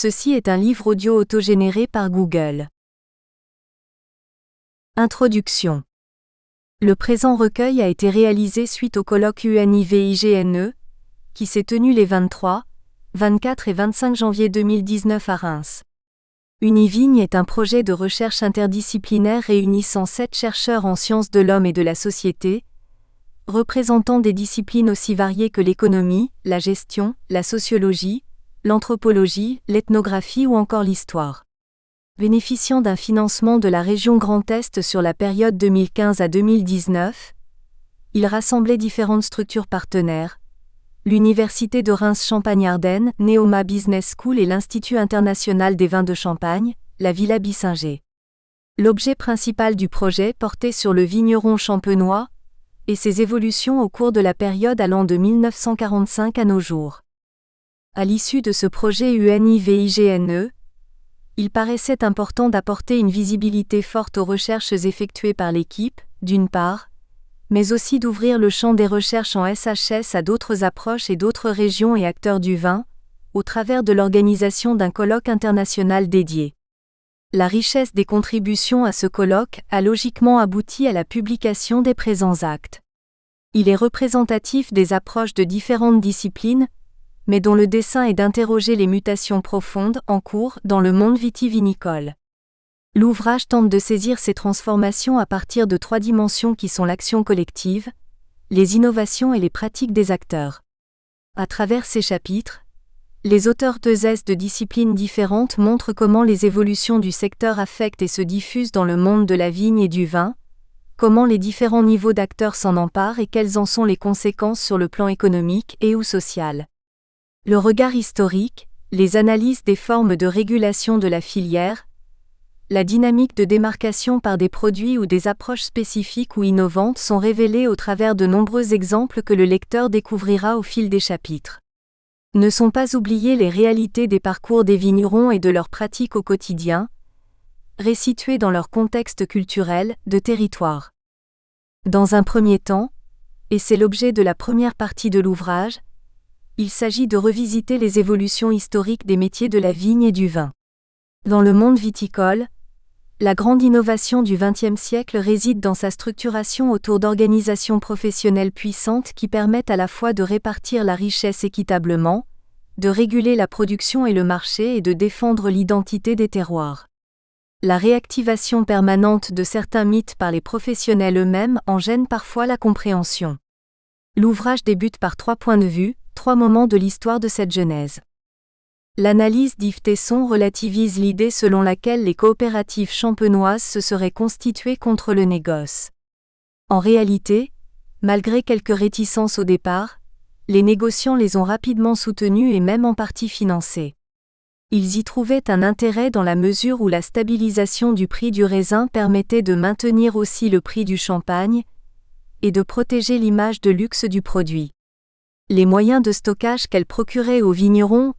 Ceci est un livre audio autogénéré par Google. Introduction. Le présent recueil a été réalisé suite au colloque UNIVIGNE, qui s'est tenu les 23, 24 et 25 janvier 2019 à Reims. Univigne est un projet de recherche interdisciplinaire réunissant 7 chercheurs en sciences de l'homme et de la société, représentant des disciplines aussi variées que l'économie, la gestion, la sociologie, l'anthropologie, l'ethnographie ou encore l'histoire. Bénéficiant d'un financement de la région Grand Est sur la période 2015 à 2019, il rassemblait différentes structures partenaires, l'Université de Reims-Champagne-Ardenne, Neoma Business School et l'Institut international des vins de Champagne, la Villa Bissinger. L'objet principal du projet portait sur le vigneron champenois et ses évolutions au cours de la période allant de 1945 à nos jours. À l'issue de ce projet UNIVIGNE, il paraissait important d'apporter une visibilité forte aux recherches effectuées par l'équipe, d'une part, mais aussi d'ouvrir le champ des recherches en SHS à d'autres approches et d'autres régions et acteurs du vin, au travers de l'organisation d'un colloque international dédié. La richesse des contributions à ce colloque a logiquement abouti à la publication des présents actes. Il est représentatif des approches de différentes disciplines, mais dont le dessein est d'interroger les mutations profondes en cours dans le monde vitivinicole. L'ouvrage tente de saisir ces transformations à partir de 3 dimensions qui sont l'action collective, les innovations et les pratiques des acteurs. À travers ces chapitres, les auteurs de disciplines différentes montrent comment les évolutions du secteur affectent et se diffusent dans le monde de la vigne et du vin, comment les différents niveaux d'acteurs s'en emparent et quelles en sont les conséquences sur le plan économique et ou social. Le regard historique, les analyses des formes de régulation de la filière, la dynamique de démarcation par des produits ou des approches spécifiques ou innovantes sont révélées au travers de nombreux exemples que le lecteur découvrira au fil des chapitres. Ne sont pas oubliées les réalités des parcours des vignerons et de leurs pratiques au quotidien, resituées dans leur contexte culturel, de territoire. Dans un premier temps, et c'est l'objet de la première partie de l'ouvrage, il s'agit de revisiter les évolutions historiques des métiers de la vigne et du vin. Dans le monde viticole, la grande innovation du XXe siècle réside dans sa structuration autour d'organisations professionnelles puissantes qui permettent à la fois de répartir la richesse équitablement, de réguler la production et le marché et de défendre l'identité des terroirs. La réactivation permanente de certains mythes par les professionnels eux-mêmes en gêne parfois la compréhension. L'ouvrage débute par 3 points de vue, 3 moments de l'histoire de cette genèse. L'analyse d'Yves Tesson relativise l'idée selon laquelle les coopératives champenoises se seraient constituées contre le négoce. En réalité, malgré quelques réticences au départ, les négociants les ont rapidement soutenues et même en partie financées. Ils y trouvaient un intérêt dans la mesure où la stabilisation du prix du raisin permettait de maintenir aussi le prix du champagne et de protéger l'image de luxe du produit. Les moyens de stockage qu'elle procurait aux vignerons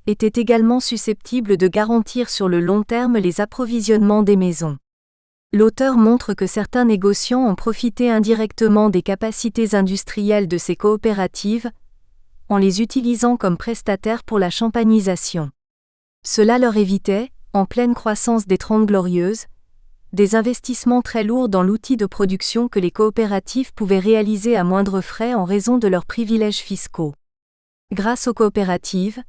étaient également susceptibles de garantir sur le long terme les approvisionnements des maisons. L'auteur montre que certains négociants ont profité indirectement des capacités industrielles de ces coopératives, en les utilisant comme prestataires pour la champagnisation. Cela leur évitait, en pleine croissance des 30 Glorieuses, des investissements très lourds dans l'outil de production que les coopératives pouvaient réaliser à moindre frais en raison de leurs privilèges fiscaux. Grâce aux coopératives,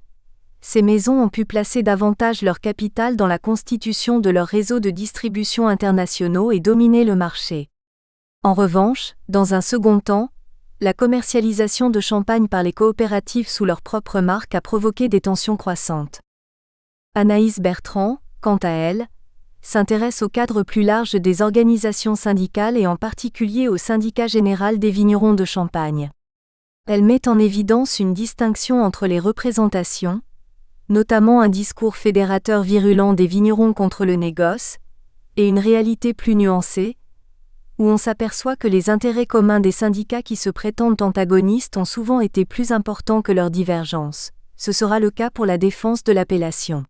ces maisons ont pu placer davantage leur capital dans la constitution de leurs réseaux de distribution internationaux et dominer le marché. En revanche, dans un second temps, la commercialisation de champagne par les coopératives sous leur propre marque a provoqué des tensions croissantes. Anaïs Bertrand, quant à elle, s'intéresse au cadre plus large des organisations syndicales et en particulier au syndicat général des vignerons de Champagne. Elle met en évidence une distinction entre les représentations, notamment un discours fédérateur virulent des vignerons contre le négoce, et une réalité plus nuancée, où on s'aperçoit que les intérêts communs des syndicats qui se prétendent antagonistes ont souvent été plus importants que leurs divergences. Ce sera le cas pour la défense de l'appellation.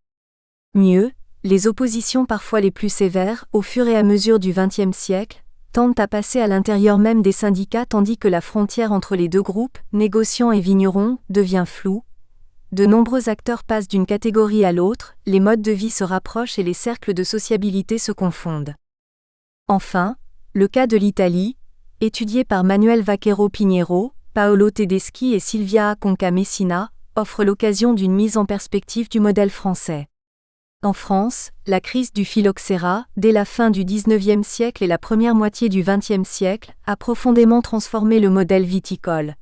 Mieux, les oppositions parfois les plus sévères, au fur et à mesure du XXe siècle, tendent à passer à l'intérieur même des syndicats tandis que la frontière entre les deux groupes, négociants et vignerons, devient floue, de nombreux acteurs passent d'une catégorie à l'autre, les modes de vie se rapprochent et les cercles de sociabilité se confondent. Enfin, le cas de l'Italie, étudié par Manuel Vaquero Pinheiro, Paolo Tedeschi et Silvia Conca Messina, offre l'occasion d'une mise en perspective du modèle français. En France, la crise du phylloxéra, dès la fin du XIXe siècle et la première moitié du XXe siècle, a profondément transformé le modèle viticole.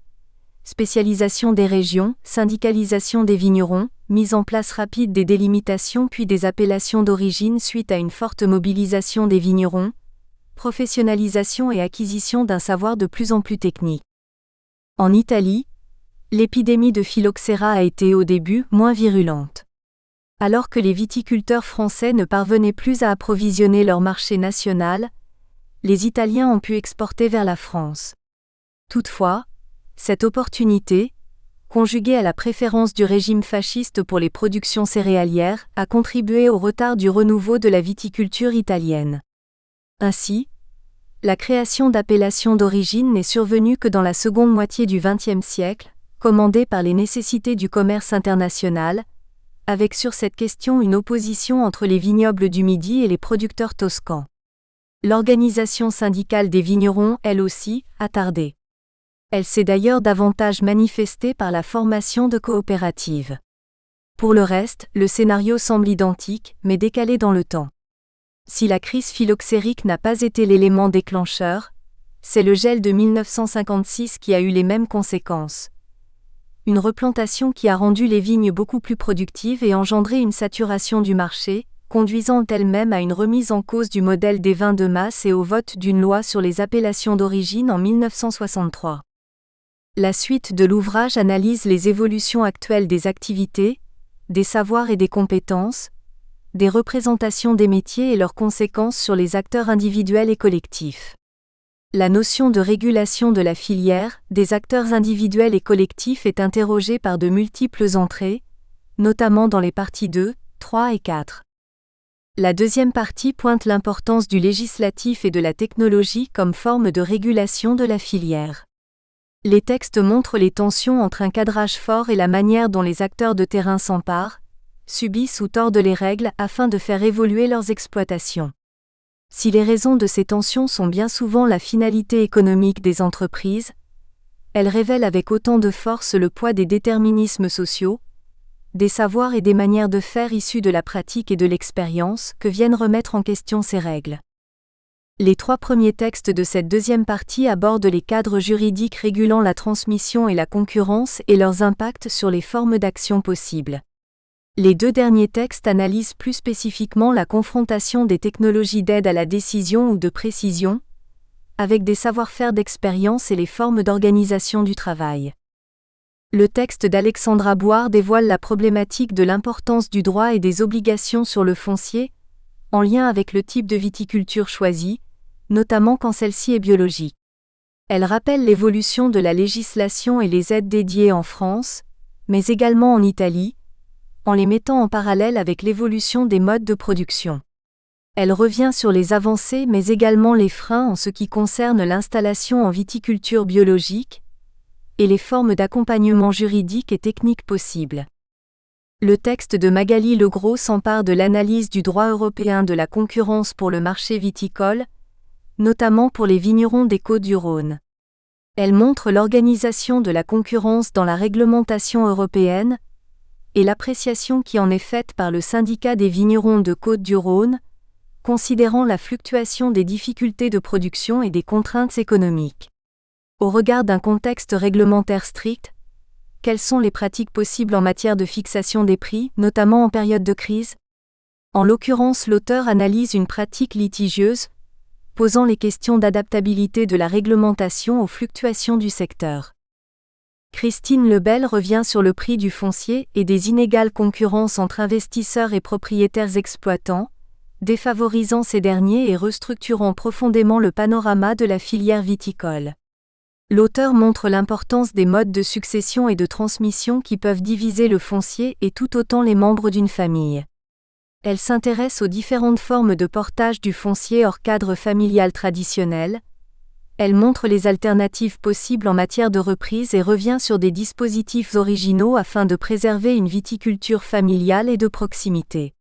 Spécialisation des régions, syndicalisation des vignerons, mise en place rapide des délimitations puis des appellations d'origine suite à une forte mobilisation des vignerons, professionnalisation et acquisition d'un savoir de plus en plus technique. En Italie, l'épidémie de phylloxéra a été au début moins virulente. Alors que les viticulteurs français ne parvenaient plus à approvisionner leur marché national, les Italiens ont pu exporter vers la France. Toutefois, cette opportunité, conjuguée à la préférence du régime fasciste pour les productions céréalières, a contribué au retard du renouveau de la viticulture italienne. Ainsi, la création d'appellations d'origine n'est survenue que dans la seconde moitié du XXe siècle, commandée par les nécessités du commerce international, avec sur cette question une opposition entre les vignobles du Midi et les producteurs toscans. L'organisation syndicale des vignerons, elle aussi, a tardé. Elle s'est d'ailleurs davantage manifestée par la formation de coopératives. Pour le reste, le scénario semble identique, mais décalé dans le temps. Si la crise phylloxérique n'a pas été l'élément déclencheur, c'est le gel de 1956 qui a eu les mêmes conséquences. Une replantation qui a rendu les vignes beaucoup plus productives et engendré une saturation du marché, conduisant elle-même à une remise en cause du modèle des vins de masse et au vote d'une loi sur les appellations d'origine en 1963. La suite de l'ouvrage analyse les évolutions actuelles des activités, des savoirs et des compétences, des représentations des métiers et leurs conséquences sur les acteurs individuels et collectifs. La notion de régulation de la filière, des acteurs individuels et collectifs est interrogée par de multiples entrées, notamment dans les parties 2, 3 et 4. La deuxième partie pointe l'importance du législatif et de la technologie comme forme de régulation de la filière. Les textes montrent les tensions entre un cadrage fort et la manière dont les acteurs de terrain s'emparent, subissent ou tordent les règles afin de faire évoluer leurs exploitations. Si les raisons de ces tensions sont bien souvent la finalité économique des entreprises, elles révèlent avec autant de force le poids des déterminismes sociaux, des savoirs et des manières de faire issus de la pratique et de l'expérience que viennent remettre en question ces règles. Les 3 premiers textes de cette deuxième partie abordent les cadres juridiques régulant la transmission et la concurrence et leurs impacts sur les formes d'action possibles. Les 2 derniers textes analysent plus spécifiquement la confrontation des technologies d'aide à la décision ou de précision, avec des savoir-faire d'expérience et les formes d'organisation du travail. Le texte d'Alexandra Boire dévoile la problématique de l'importance du droit et des obligations sur le foncier, en lien avec le type de viticulture choisi, notamment quand celle-ci est biologique. Elle rappelle l'évolution de la législation et les aides dédiées en France, mais également en Italie, en les mettant en parallèle avec l'évolution des modes de production. Elle revient sur les avancées mais également les freins en ce qui concerne l'installation en viticulture biologique et les formes d'accompagnement juridique et technique possibles. Le texte de Magali Legros s'empare de l'analyse du droit européen de la concurrence pour le marché viticole, notamment pour les vignerons des Côtes-du-Rhône. Elle montre l'organisation de la concurrence dans la réglementation européenne, et l'appréciation qui en est faite par le syndicat des vignerons de Côtes-du-Rhône, considérant la fluctuation des difficultés de production et des contraintes économiques. Au regard d'un contexte réglementaire strict, quelles sont les pratiques possibles en matière de fixation des prix, notamment en période de crise ? En l'occurrence, l'auteur analyse une pratique litigieuse, posant les questions d'adaptabilité de la réglementation aux fluctuations du secteur. Christine Lebel revient sur le prix du foncier et des inégales concurrences entre investisseurs et propriétaires exploitants, défavorisant ces derniers et restructurant profondément le panorama de la filière viticole. L'auteur montre l'importance des modes de succession et de transmission qui peuvent diviser le foncier et tout autant les membres d'une famille. Elle s'intéresse aux différentes formes de portage du foncier hors cadre familial traditionnel, Elle montre les alternatives possibles en matière de reprise et revient sur des dispositifs originaux afin de préserver une viticulture familiale et de proximité.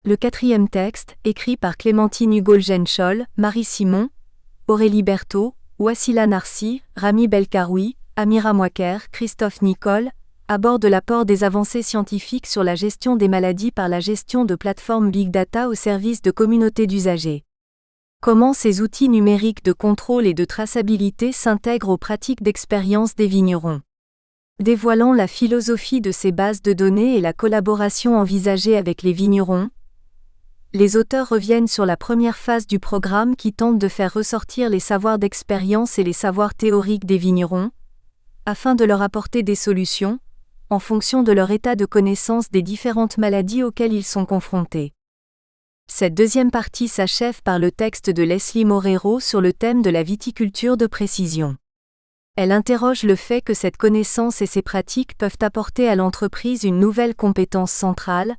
Le quatrième texte, écrit par Clémentine Hugol-Genchol, Marie Simon, Aurélie Berthaud, Wassila Narsi, Rami Belkaroui, Amira Mouaker, Christophe Nicole, aborde l'apport des avancées scientifiques sur la gestion des maladies par la gestion de plateformes Big Data au service de communautés d'usagers. Comment ces outils numériques de contrôle et de traçabilité s'intègrent aux pratiques d'expérience des vignerons. Dévoilant la philosophie de ces bases de données et la collaboration envisagée avec les vignerons, les auteurs reviennent sur la première phase du programme qui tente de faire ressortir les savoirs d'expérience et les savoirs théoriques des vignerons, afin de leur apporter des solutions, en fonction de leur état de connaissance des différentes maladies auxquelles ils sont confrontés. Cette deuxième partie s'achève par le texte de Leslie Morero sur le thème de la viticulture de précision. Elle interroge le fait que cette connaissance et ces pratiques peuvent apporter à l'entreprise une nouvelle compétence centrale,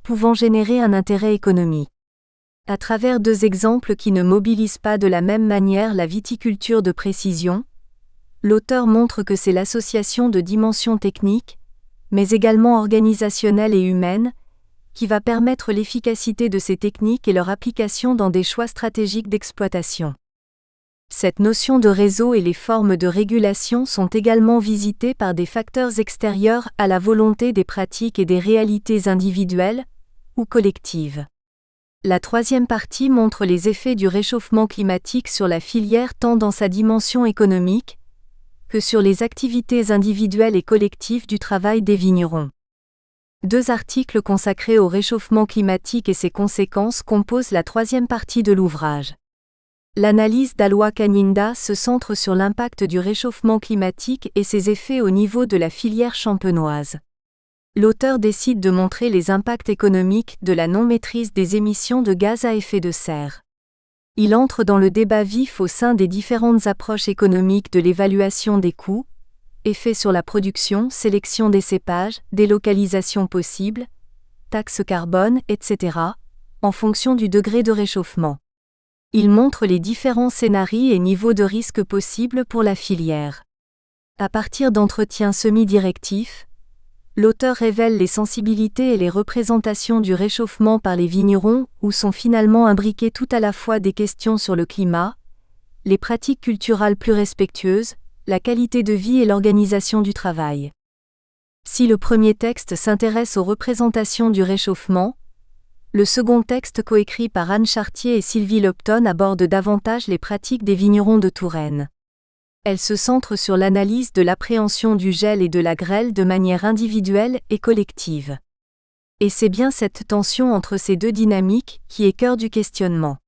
pouvant générer un intérêt économique. À travers deux exemples qui ne mobilisent pas de la même manière la viticulture de précision, l'auteur montre que c'est l'association de dimensions techniques, mais également organisationnelles et humaines, qui va permettre l'efficacité de ces techniques et leur application dans des choix stratégiques d'exploitation. Cette notion de réseau et les formes de régulation sont également visitées par des facteurs extérieurs à la volonté des pratiques et des réalités individuelles ou collectives. La troisième partie montre les effets du réchauffement climatique sur la filière tant dans sa dimension économique que sur les activités individuelles et collectives du travail des vignerons. Deux articles consacrés au réchauffement climatique et ses conséquences composent la troisième partie de l'ouvrage. L'analyse d'Alwa Kaninda se centre sur l'impact du réchauffement climatique et ses effets au niveau de la filière champenoise. L'auteur décide de montrer les impacts économiques de la non-maîtrise des émissions de gaz à effet de serre. Il entre dans le débat vif au sein des différentes approches économiques de l'évaluation des coûts, effets sur la production, sélection des cépages, délocalisation possible, taxes carbone, etc., en fonction du degré de réchauffement. Il montre les différents scénarios et niveaux de risque possibles pour la filière. À partir d'entretiens semi-directifs, l'auteur révèle les sensibilités et les représentations du réchauffement par les vignerons, où sont finalement imbriquées tout à la fois des questions sur le climat, les pratiques culturales plus respectueuses, la qualité de vie et l'organisation du travail. Si le premier texte s'intéresse aux représentations du réchauffement, le second texte coécrit par Anne Chartier et Sylvie Lupton aborde davantage les pratiques des vignerons de Touraine. Elle se centre sur l'analyse de l'appréhension du gel et de la grêle de manière individuelle et collective. Et c'est bien cette tension entre ces deux dynamiques qui est cœur du questionnement.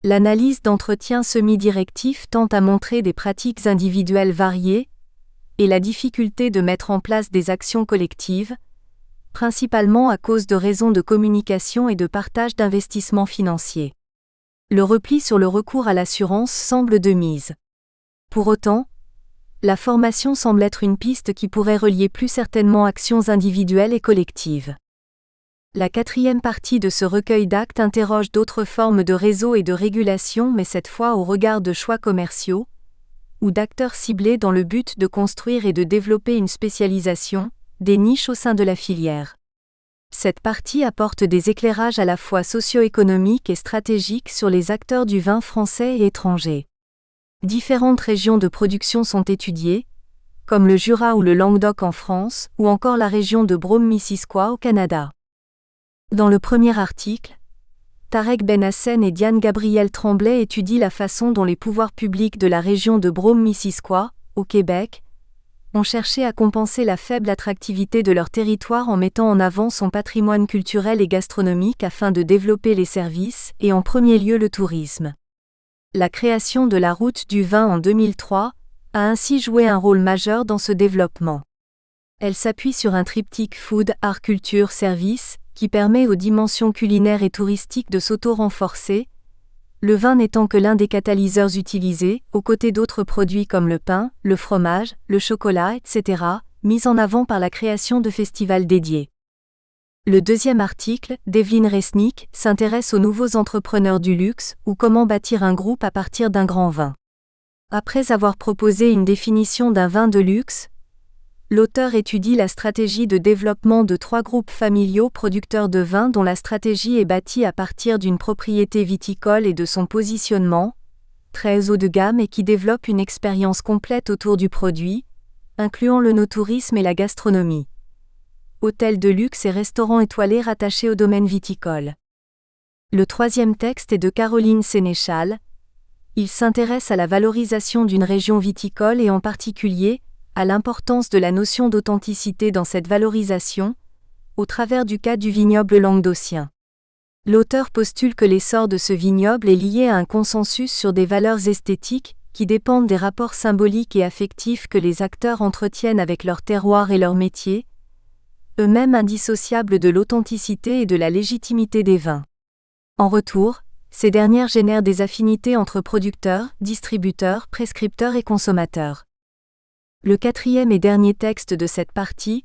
L'analyse d'entretien semi-directif tente à montrer des pratiques individuelles variées et la difficulté de mettre en place des actions collectives, principalement à cause de raisons de communication et de partage d'investissements financiers. Le repli sur le recours à l'assurance semble de mise. Pour autant, la formation semble être une piste qui pourrait relier plus certainement actions individuelles et collectives. La quatrième partie de ce recueil d'actes interroge d'autres formes de réseau et de régulation, mais cette fois au regard de choix commerciaux, ou d'acteurs ciblés dans le but de construire et de développer une spécialisation, des niches au sein de la filière. Cette partie apporte des éclairages à la fois socio-économiques et stratégiques sur les acteurs du vin français et étrangers. Différentes régions de production sont étudiées, comme le Jura ou le Languedoc en France, ou encore la région de Brome-Missisquoi au Canada. Dans le premier article, Tarek Benhassen et Diane Gabriel Tremblay étudient la façon dont les pouvoirs publics de la région de Brome-Missisquoi, au Québec, ont cherché à compenser la faible attractivité de leur territoire en mettant en avant son patrimoine culturel et gastronomique afin de développer les services et en premier lieu le tourisme. La création de la route du vin en 2003 a ainsi joué un rôle majeur dans ce développement. Elle s'appuie sur un triptyque food, art, culture, service, qui permet aux dimensions culinaires et touristiques de s'auto-renforcer, le vin n'étant que l'un des catalyseurs utilisés, aux côtés d'autres produits comme le pain, le fromage, le chocolat, etc., mis en avant par la création de festivals dédiés. Le deuxième article, d'Evelyne Resnick, s'intéresse aux nouveaux entrepreneurs du luxe ou comment bâtir un groupe à partir d'un grand vin. Après avoir proposé une définition d'un vin de luxe, l'auteur étudie la stratégie de développement de 3 groupes familiaux producteurs de vin dont la stratégie est bâtie à partir d'une propriété viticole et de son positionnement, très haut de gamme et qui développe une expérience complète autour du produit, incluant l'œnotourisme et la gastronomie. Hôtels de luxe et restaurants étoilés rattachés au domaine viticole. Le 3e texte est de Caroline Sénéchal. Il s'intéresse à la valorisation d'une région viticole et en particulier, à l'importance de la notion d'authenticité dans cette valorisation, au travers du cas du vignoble languedocien. L'auteur postule que l'essor de ce vignoble est lié à un consensus sur des valeurs esthétiques, qui dépendent des rapports symboliques et affectifs que les acteurs entretiennent avec leur terroir et leur métier, eux-mêmes indissociables de l'authenticité et de la légitimité des vins. En retour, ces dernières génèrent des affinités entre producteurs, distributeurs, prescripteurs et consommateurs. Le 4e et dernier texte de cette partie,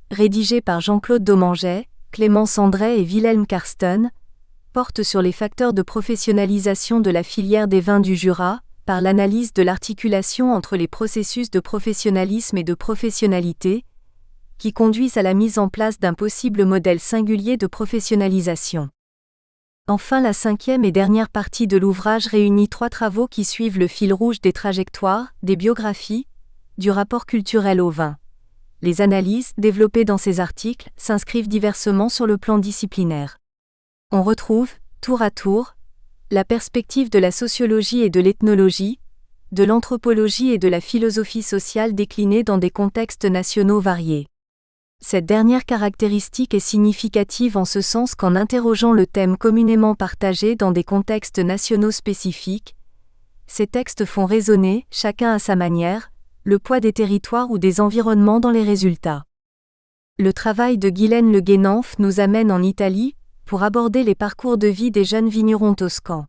rédigé par Jean-Claude Domanget, Clémence Andret et Wilhelm Karsten, porte sur les facteurs de professionnalisation de la filière des vins du Jura, par l'analyse de l'articulation entre les processus de professionnalisme et de professionnalité, qui conduisent à la mise en place d'un possible modèle singulier de professionnalisation. Enfin, la 5e et dernière partie de l'ouvrage réunit 3 travaux qui suivent le fil rouge des trajectoires, des biographies, du rapport culturel au vin. Les analyses, développées dans ces articles, s'inscrivent diversement sur le plan disciplinaire. On retrouve, tour à tour, la perspective de la sociologie et de l'ethnologie, de l'anthropologie et de la philosophie sociale déclinée dans des contextes nationaux variés. Cette dernière caractéristique est significative en ce sens qu'en interrogeant le thème communément partagé dans des contextes nationaux spécifiques, ces textes font résonner, chacun à sa manière, le poids des territoires ou des environnements dans les résultats. Le travail de Guylaine Le Guénanf nous amène en Italie, pour aborder les parcours de vie des jeunes vignerons toscans.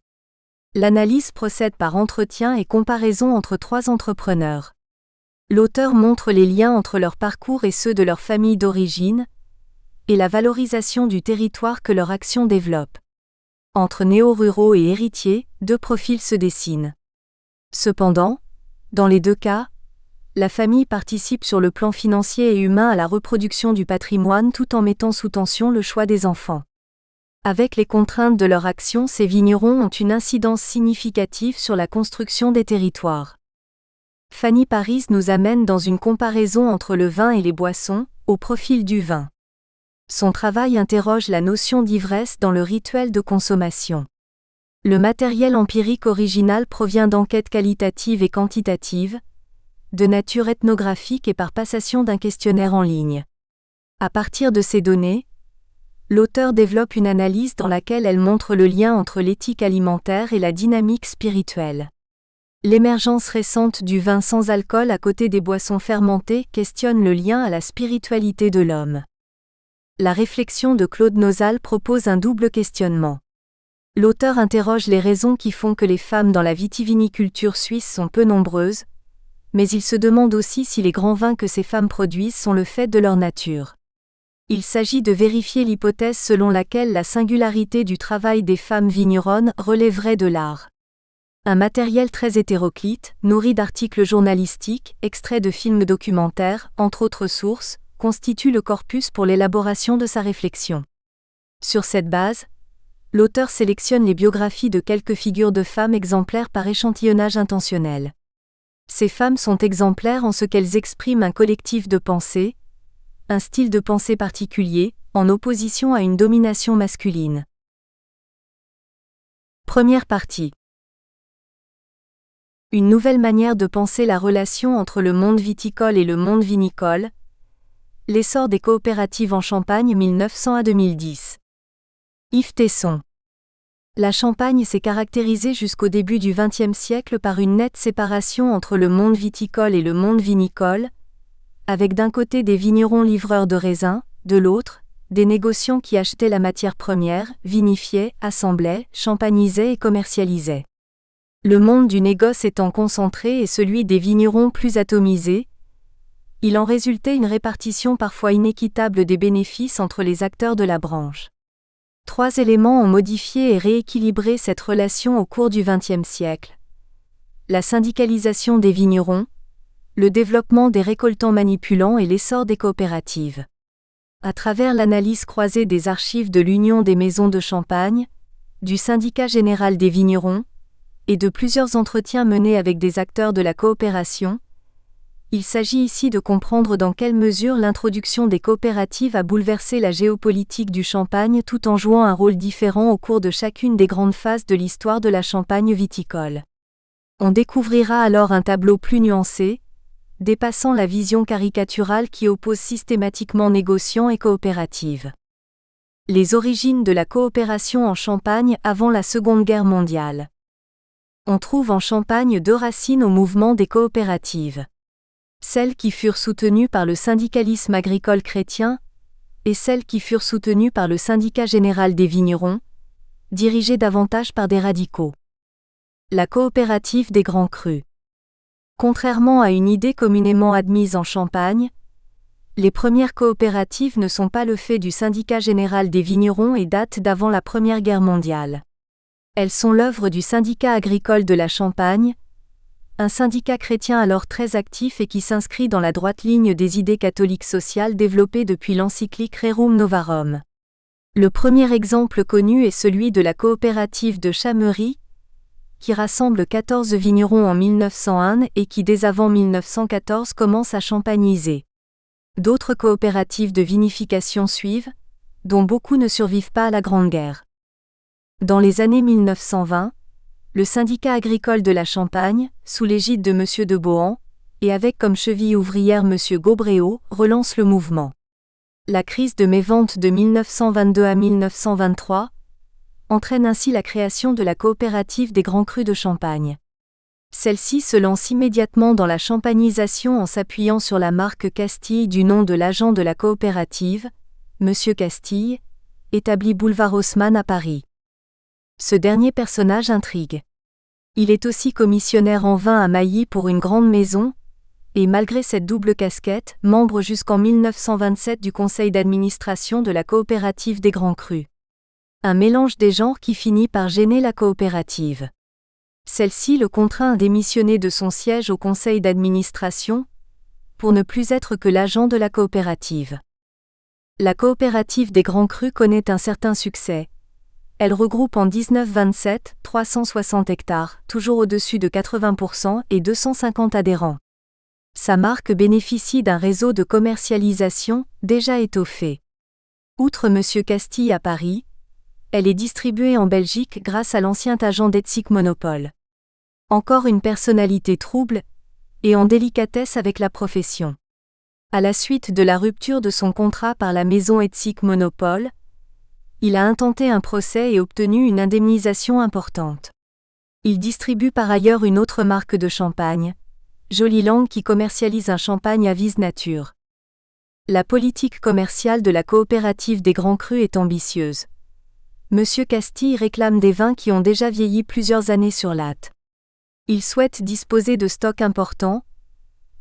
L'analyse procède par entretien et comparaison entre 3 entrepreneurs. L'auteur montre les liens entre leur parcours et ceux de leur famille d'origine, et la valorisation du territoire que leur action développe. Entre néo-ruraux et héritiers, 2 profils se dessinent. Cependant, dans les 2 cas, la famille participe sur le plan financier et humain à la reproduction du patrimoine tout en mettant sous tension le choix des enfants. Avec les contraintes de leur action, ces vignerons ont une incidence significative sur la construction des territoires. Fanny Paris nous amène dans une comparaison entre le vin et les boissons, au profil du vin. Son travail interroge la notion d'ivresse dans le rituel de consommation. Le matériel empirique original provient d'enquêtes qualitatives et quantitatives, de nature ethnographique et par passation d'un questionnaire en ligne. À partir de ces données, l'auteur développe une analyse dans laquelle elle montre le lien entre l'éthique alimentaire et la dynamique spirituelle. L'émergence récente du vin sans alcool à côté des boissons fermentées questionne le lien à la spiritualité de l'homme. La réflexion de Claude Nosal propose un double questionnement. L'auteur interroge les raisons qui font que les femmes dans la vitiviniculture suisse sont peu nombreuses, mais il se demande aussi si les grands vins que ces femmes produisent sont le fait de leur nature. Il s'agit de vérifier l'hypothèse selon laquelle la singularité du travail des femmes vigneronnes relèverait de l'art. Un matériel très hétéroclite, nourri d'articles journalistiques, extraits de films documentaires, entre autres sources, constitue le corpus pour l'élaboration de sa réflexion. Sur cette base, l'auteur sélectionne les biographies de quelques figures de femmes exemplaires par échantillonnage intentionnel. Ces femmes sont exemplaires en ce qu'elles expriment un collectif de pensée, un style de pensée particulier, en opposition à une domination masculine. Première partie. Une nouvelle manière de penser la relation entre le monde viticole et le monde vinicole. L'essor des coopératives en Champagne 1900 à 2010. Yves Tesson. La Champagne s'est caractérisée jusqu'au début du XXe siècle par une nette séparation entre le monde viticole et le monde vinicole, avec d'un côté des vignerons livreurs de raisins, de l'autre, des négociants qui achetaient la matière première, vinifiaient, assemblaient, champagnisaient et commercialisaient. Le monde du négoce étant concentré et celui des vignerons plus atomisé, il en résultait une répartition parfois inéquitable des bénéfices entre les acteurs de la branche. 3 éléments ont modifié et rééquilibré cette relation au cours du XXe siècle. la syndicalisation des vignerons, le développement des récoltants manipulants et l'essor des coopératives. À travers l'analyse croisée des archives de l'Union des maisons de Champagne, du Syndicat général des vignerons, et de plusieurs entretiens menés avec des acteurs de la coopération, il s'agit ici de comprendre dans quelle mesure l'introduction des coopératives a bouleversé la géopolitique du Champagne tout en jouant un rôle différent au cours de chacune des grandes phases de l'histoire de la Champagne viticole. On découvrira alors un tableau plus nuancé, dépassant la vision caricaturale qui oppose systématiquement négociants et coopératives. Les origines de la coopération en Champagne avant la Seconde Guerre mondiale. On trouve en Champagne deux racines au mouvement des coopératives. Celles qui furent soutenues par le syndicalisme agricole chrétien, et celles qui furent soutenues par le Syndicat général des vignerons, dirigé davantage par des radicaux. La coopérative des grands crus. Contrairement à une idée communément admise en Champagne, les premières coopératives ne sont pas le fait du Syndicat général des vignerons et datent d'avant la Première Guerre mondiale. Elles sont l'œuvre du Syndicat agricole de la Champagne, un syndicat chrétien alors très actif et qui s'inscrit dans la droite ligne des idées catholiques sociales développées depuis l'encyclique Rerum Novarum. Le premier exemple connu est celui de la coopérative de Chamery, qui rassemble 14 vignerons en 1901 et qui dès avant 1914 commence à champagniser. D'autres coopératives de vinification suivent, dont beaucoup ne survivent pas à la Grande Guerre. Dans les années 1920, le syndicat agricole de la Champagne, sous l'égide de M. de Bohan, et avec comme cheville ouvrière M. Gaubréau, relance le mouvement. La crise de mévente de 1922 à 1923 entraîne ainsi la création de la coopérative des grands crus de Champagne. Celle-ci se lance immédiatement dans la champagnisation en s'appuyant sur la marque Castille du nom de l'agent de la coopérative, M. Castille, établi boulevard Haussmann à Paris. Ce dernier personnage intrigue. Il est aussi commissionnaire en vin à Mailly pour une grande maison, et malgré cette double casquette, membre jusqu'en 1927 du conseil d'administration de la coopérative des grands crus. Un mélange des genres qui finit par gêner la coopérative. Celle-ci le contraint à démissionner de son siège au conseil d'administration, pour ne plus être que l'agent de la coopérative. La coopérative des grands crus connaît un certain succès. Elle regroupe en 1927 360 hectares, toujours au-dessus de 80% et 250 adhérents. Sa marque bénéficie d'un réseau de commercialisation déjà étoffé. Outre M. Castille à Paris, elle est distribuée en Belgique grâce à l'ancien agent d'Etsic Monopole. Encore une personnalité trouble, et en délicatesse avec la profession. À la suite de la rupture de son contrat par la maison Etsic Monopole, il a intenté un procès et obtenu une indemnisation importante. Il distribue par ailleurs une autre marque de champagne, Joli Langue qui commercialise un champagne à vise nature. La politique commerciale de la coopérative des grands crus est ambitieuse. Monsieur Castille réclame des vins qui ont déjà vieilli plusieurs années sur latte. Il souhaite disposer de stocks importants,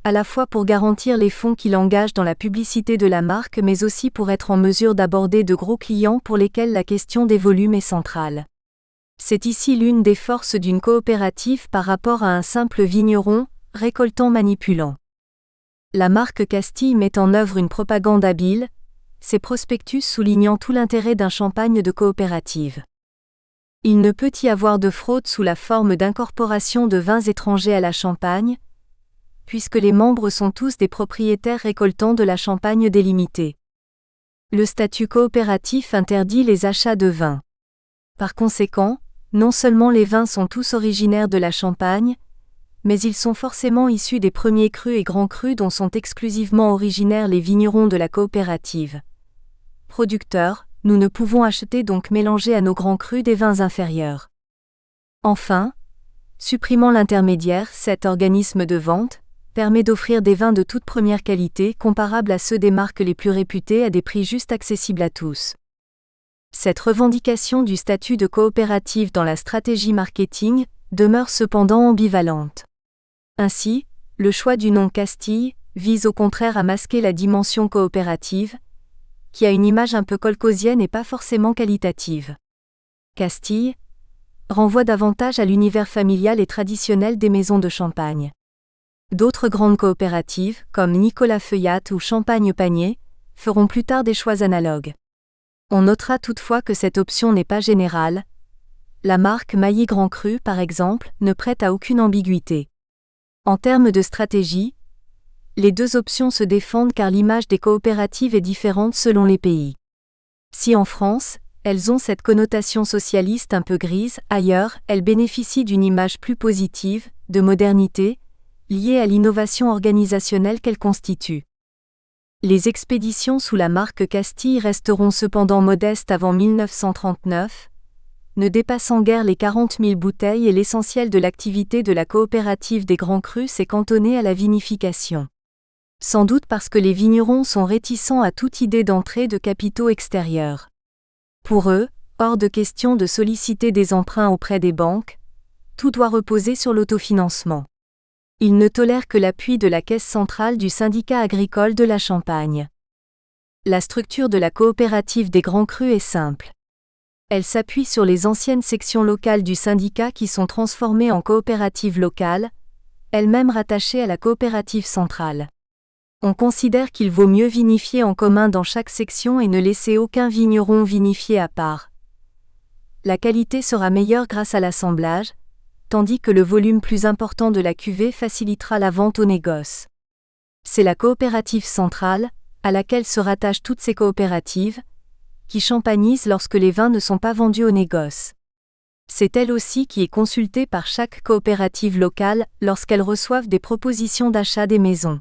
à la fois pour garantir les fonds qu'il engage dans la publicité de la marque mais aussi pour être en mesure d'aborder de gros clients pour lesquels la question des volumes est centrale. C'est ici l'une des forces d'une coopérative par rapport à un simple vigneron, récoltant manipulant. La marque Castille met en œuvre une propagande habile, ses prospectus soulignant tout l'intérêt d'un champagne de coopérative. Il ne peut y avoir de fraude sous la forme d'incorporation de vins étrangers à la Champagne, puisque les membres sont tous des propriétaires récoltants de la Champagne délimitée. Le statut coopératif interdit les achats de vins. Par conséquent, non seulement les vins sont tous originaires de la Champagne, mais ils sont forcément issus des premiers crus et grands crus dont sont exclusivement originaires les vignerons de la coopérative. Producteurs, nous ne pouvons acheter donc mélanger à nos grands crus des vins inférieurs. Enfin, supprimant l'intermédiaire, cet organisme de vente permet d'offrir des vins de toute première qualité comparables à ceux des marques les plus réputées à des prix juste accessibles à tous. Cette revendication du statut de coopérative dans la stratégie marketing demeure cependant ambivalente. Ainsi, le choix du nom Castille vise au contraire à masquer la dimension coopérative, qui a une image un peu colcosienne et pas forcément qualitative. Castille, renvoie davantage à l'univers familial et traditionnel des maisons de champagne. D'autres grandes coopératives, comme Nicolas Feuillat ou Champagne Panier, feront plus tard des choix analogues. On notera toutefois que cette option n'est pas générale. La marque Mailly Grand Cru, par exemple, ne prête à aucune ambiguïté. En termes de stratégie, les deux options se défendent car l'image des coopératives est différente selon les pays. Si en France, elles ont cette connotation socialiste un peu grise, ailleurs, elles bénéficient d'une image plus positive, de modernité, liée à l'innovation organisationnelle qu'elles constituent. Les expéditions sous la marque Castille resteront cependant modestes avant 1939, ne dépassant guère les 40 000 bouteilles et l'essentiel de l'activité de la coopérative des Grands Crus s'est cantonné à la vinification. Sans doute parce que les vignerons sont réticents à toute idée d'entrée de capitaux extérieurs. Pour eux, hors de question de solliciter des emprunts auprès des banques, tout doit reposer sur l'autofinancement. Ils ne tolèrent que l'appui de la caisse centrale du syndicat agricole de la Champagne. La structure de la coopérative des Grands Crus est simple. Elle s'appuie sur les anciennes sections locales du syndicat qui sont transformées en coopératives locales, elles-mêmes rattachées à la coopérative centrale. On considère qu'il vaut mieux vinifier en commun dans chaque section et ne laisser aucun vigneron vinifier à part. La qualité sera meilleure grâce à l'assemblage, tandis que le volume plus important de la cuvée facilitera la vente au négoce. C'est la coopérative centrale, à laquelle se rattachent toutes ces coopératives, qui champagnise lorsque les vins ne sont pas vendus au négoce. C'est elle aussi qui est consultée par chaque coopérative locale lorsqu'elles reçoivent des propositions d'achat des maisons.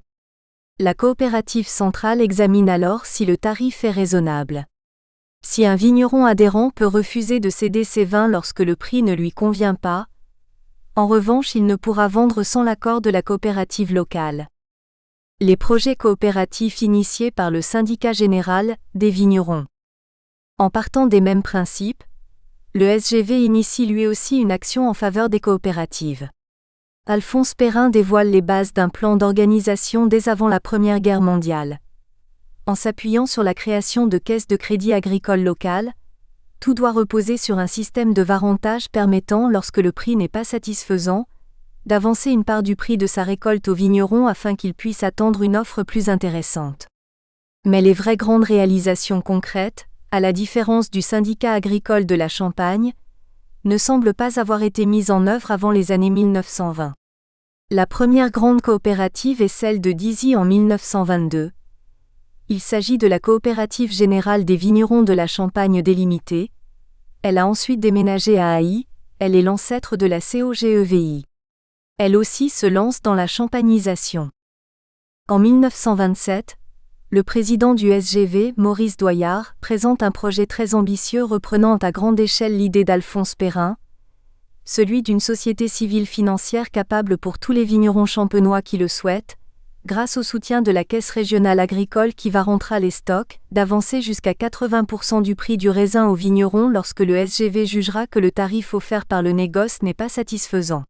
La coopérative centrale examine alors si le tarif est raisonnable. Si un vigneron adhérent peut refuser de céder ses vins lorsque le prix ne lui convient pas, en revanche il ne pourra vendre sans l'accord de la coopérative locale. Les projets coopératifs initiés par le syndicat général des vignerons. En partant des mêmes principes, le SGV initie lui aussi une action en faveur des coopératives. Alphonse Perrin dévoile les bases d'un plan d'organisation dès avant la Première Guerre mondiale. En s'appuyant sur la création de caisses de crédit agricole locales, tout doit reposer sur un système de varantage permettant, lorsque le prix n'est pas satisfaisant, d'avancer une part du prix de sa récolte au vigneron afin qu'il puisse attendre une offre plus intéressante. Mais les vraies grandes réalisations concrètes, à la différence du syndicat agricole de la Champagne, ne semblent pas avoir été mises en œuvre avant les années 1920. La première grande coopérative est celle de Dizy en 1922. Il s'agit de la Coopérative Générale des Vignerons de la Champagne délimitée. Elle a ensuite déménagé à Haï, elle est l'ancêtre de la COGEVI. Elle aussi se lance dans la champagnisation. En 1927, le président du SGV, Maurice Doyard, présente un projet très ambitieux reprenant à grande échelle l'idée d'Alphonse Perrin, celui d'une société civile financière capable pour tous les vignerons champenois qui le souhaitent, grâce au soutien de la Caisse régionale agricole qui varantera les stocks, d'avancer jusqu'à 80% du prix du raisin aux vignerons lorsque le SGV jugera que le tarif offert par le négoce n'est pas satisfaisant.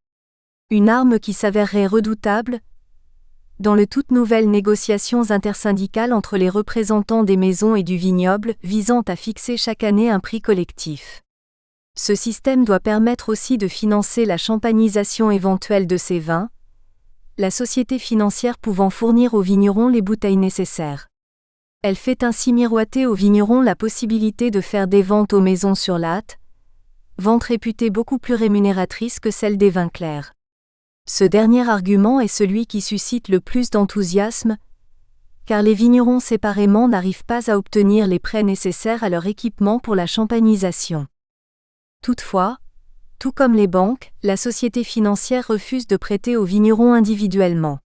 Une arme qui s'avérerait redoutable dans les toutes nouvelles négociations intersyndicales entre les représentants des maisons et du vignoble visant à fixer chaque année un prix collectif. Ce système doit permettre aussi de financer la champagnisation éventuelle de ces vins, la société financière pouvant fournir aux vignerons les bouteilles nécessaires. Elle fait ainsi miroiter aux vignerons la possibilité de faire des ventes aux maisons sur latte, vente réputée beaucoup plus rémunératrice que celle des vins clairs. Ce dernier argument est celui qui suscite le plus d'enthousiasme, car les vignerons séparément n'arrivent pas à obtenir les prêts nécessaires à leur équipement pour la champagnisation. Toutefois, tout comme les banques, la société financière refuse de prêter aux vignerons individuellement.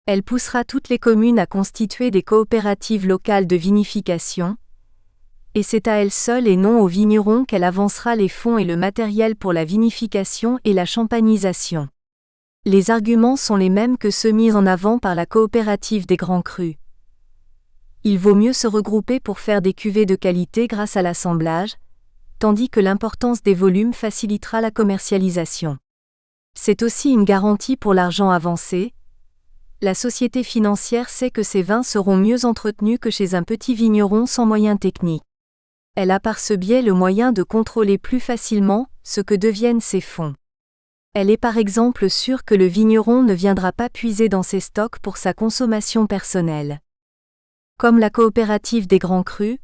Elle poussera toutes les communes à constituer des coopératives locales de vinification, et c'est à elle seule et non aux vignerons qu'elle avancera les fonds et le matériel pour la vinification et la champagnisation. Les arguments sont les mêmes que ceux mis en avant par la coopérative des Grands Crus. Il vaut mieux se regrouper pour faire des cuvées de qualité grâce à l'assemblage, tandis que l'importance des volumes facilitera la commercialisation. C'est aussi une garantie pour l'argent avancé. La société financière sait que ses vins seront mieux entretenus que chez un petit vigneron sans moyens techniques. Elle a par ce biais le moyen de contrôler plus facilement ce que deviennent ses fonds. Elle est par exemple sûre que le vigneron ne viendra pas puiser dans ses stocks pour sa consommation personnelle. Comme la coopérative des Grands Crus,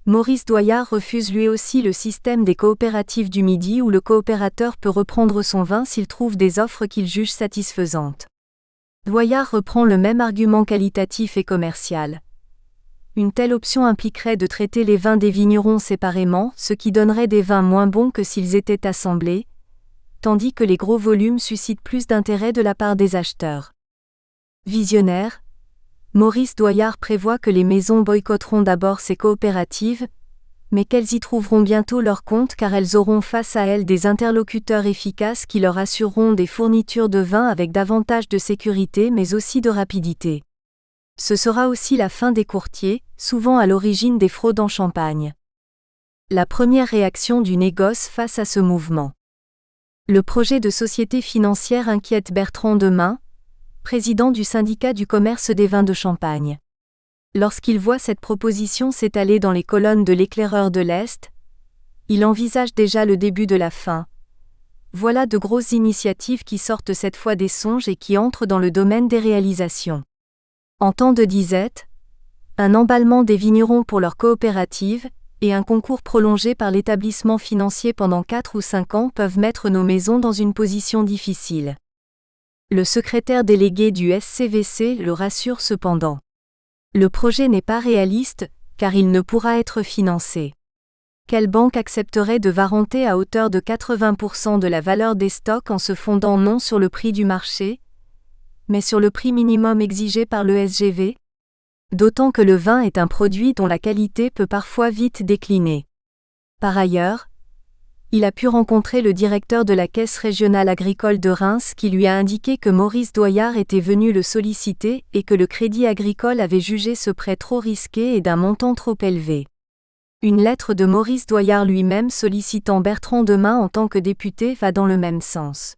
Maurice Doillard refuse lui aussi le système des coopératives du Midi où le coopérateur peut reprendre son vin s'il trouve des offres qu'il juge satisfaisantes. Doillard reprend le même argument qualitatif et commercial. Une telle option impliquerait de traiter les vins des vignerons séparément, ce qui donnerait des vins moins bons que s'ils étaient assemblés, tandis que les gros volumes suscitent plus d'intérêt de la part des acheteurs. Visionnaire, Maurice Doillard prévoit que les maisons boycotteront d'abord ces coopératives, mais qu'elles y trouveront bientôt leur compte car elles auront face à elles des interlocuteurs efficaces qui leur assureront des fournitures de vin avec davantage de sécurité mais aussi de rapidité. Ce sera aussi la fin des courtiers, souvent à l'origine des fraudes en Champagne. La première réaction du négoce face à ce mouvement. Le projet de société financière inquiète Bertrand Demain, président du syndicat du commerce des vins de Champagne. Lorsqu'il voit cette proposition s'étaler dans les colonnes de l'Éclaireur de l'Est, il envisage déjà le début de la fin. Voilà de grosses initiatives qui sortent cette fois des songes et qui entrent dans le domaine des réalisations. En temps de disette, un emballement des vignerons pour leur coopérative, et un concours prolongé par l'établissement financier pendant 4 ou 5 ans peuvent mettre nos maisons dans une position difficile. Le secrétaire délégué du SCVC le rassure cependant. Le projet n'est pas réaliste, car il ne pourra être financé. Quelle banque accepterait de warranter à hauteur de 80% de la valeur des stocks en se fondant non sur le prix du marché, mais sur le prix minimum exigé par le SGV ? D'autant que le vin est un produit dont la qualité peut parfois vite décliner. Par ailleurs, il a pu rencontrer le directeur de la Caisse régionale agricole de Reims qui lui a indiqué que Maurice Doillard était venu le solliciter et que le Crédit Agricole avait jugé ce prêt trop risqué et d'un montant trop élevé. Une lettre de Maurice Doillard lui-même sollicitant Bertrand Demain en tant que député va dans le même sens.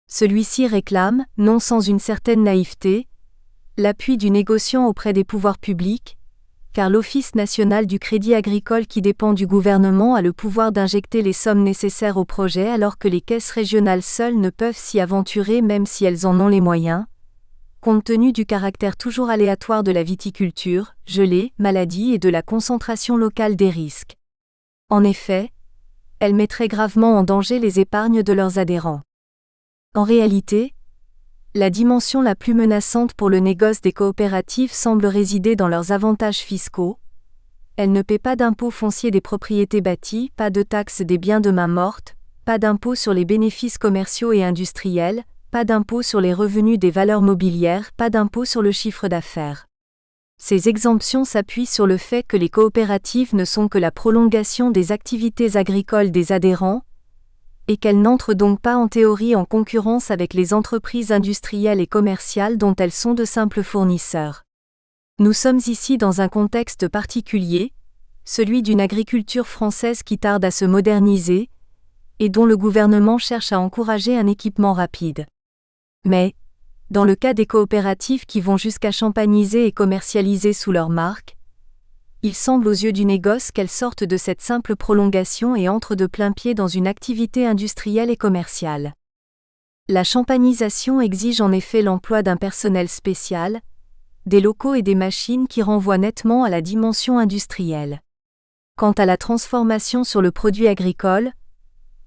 Celui-ci réclame, non sans une certaine naïveté, l'appui du négociant auprès des pouvoirs publics, car l'Office national du Crédit Agricole qui dépend du gouvernement a le pouvoir d'injecter les sommes nécessaires au projet alors que les caisses régionales seules ne peuvent s'y aventurer même si elles en ont les moyens, compte tenu du caractère toujours aléatoire de la viticulture, gelée, maladie et de la concentration locale des risques. En effet, elles mettraient gravement en danger les épargnes de leurs adhérents. En réalité, la dimension la plus menaçante pour le négoce des coopératives semble résider dans leurs avantages fiscaux. Elles ne paient pas d'impôt foncier des propriétés bâties, pas de taxe des biens de main morte, pas d'impôt sur les bénéfices commerciaux et industriels, pas d'impôt sur les revenus des valeurs mobilières, pas d'impôt sur le chiffre d'affaires. Ces exemptions s'appuient sur le fait que les coopératives ne sont que la prolongation des activités agricoles des adhérents, et qu'elles n'entrent donc pas en théorie en concurrence avec les entreprises industrielles et commerciales dont elles sont de simples fournisseurs. Nous sommes ici dans un contexte particulier, celui d'une agriculture française qui tarde à se moderniser, et dont le gouvernement cherche à encourager un équipement rapide. Mais, dans le cas des coopératives qui vont jusqu'à champagniser et commercialiser sous leur marque, il semble aux yeux du négoce qu'elles sortent de cette simple prolongation et entrent de plein pied dans une activité industrielle et commerciale. La champagnisation exige en effet l'emploi d'un personnel spécial, des locaux et des machines qui renvoient nettement à la dimension industrielle. Quant à la transformation sur le produit agricole,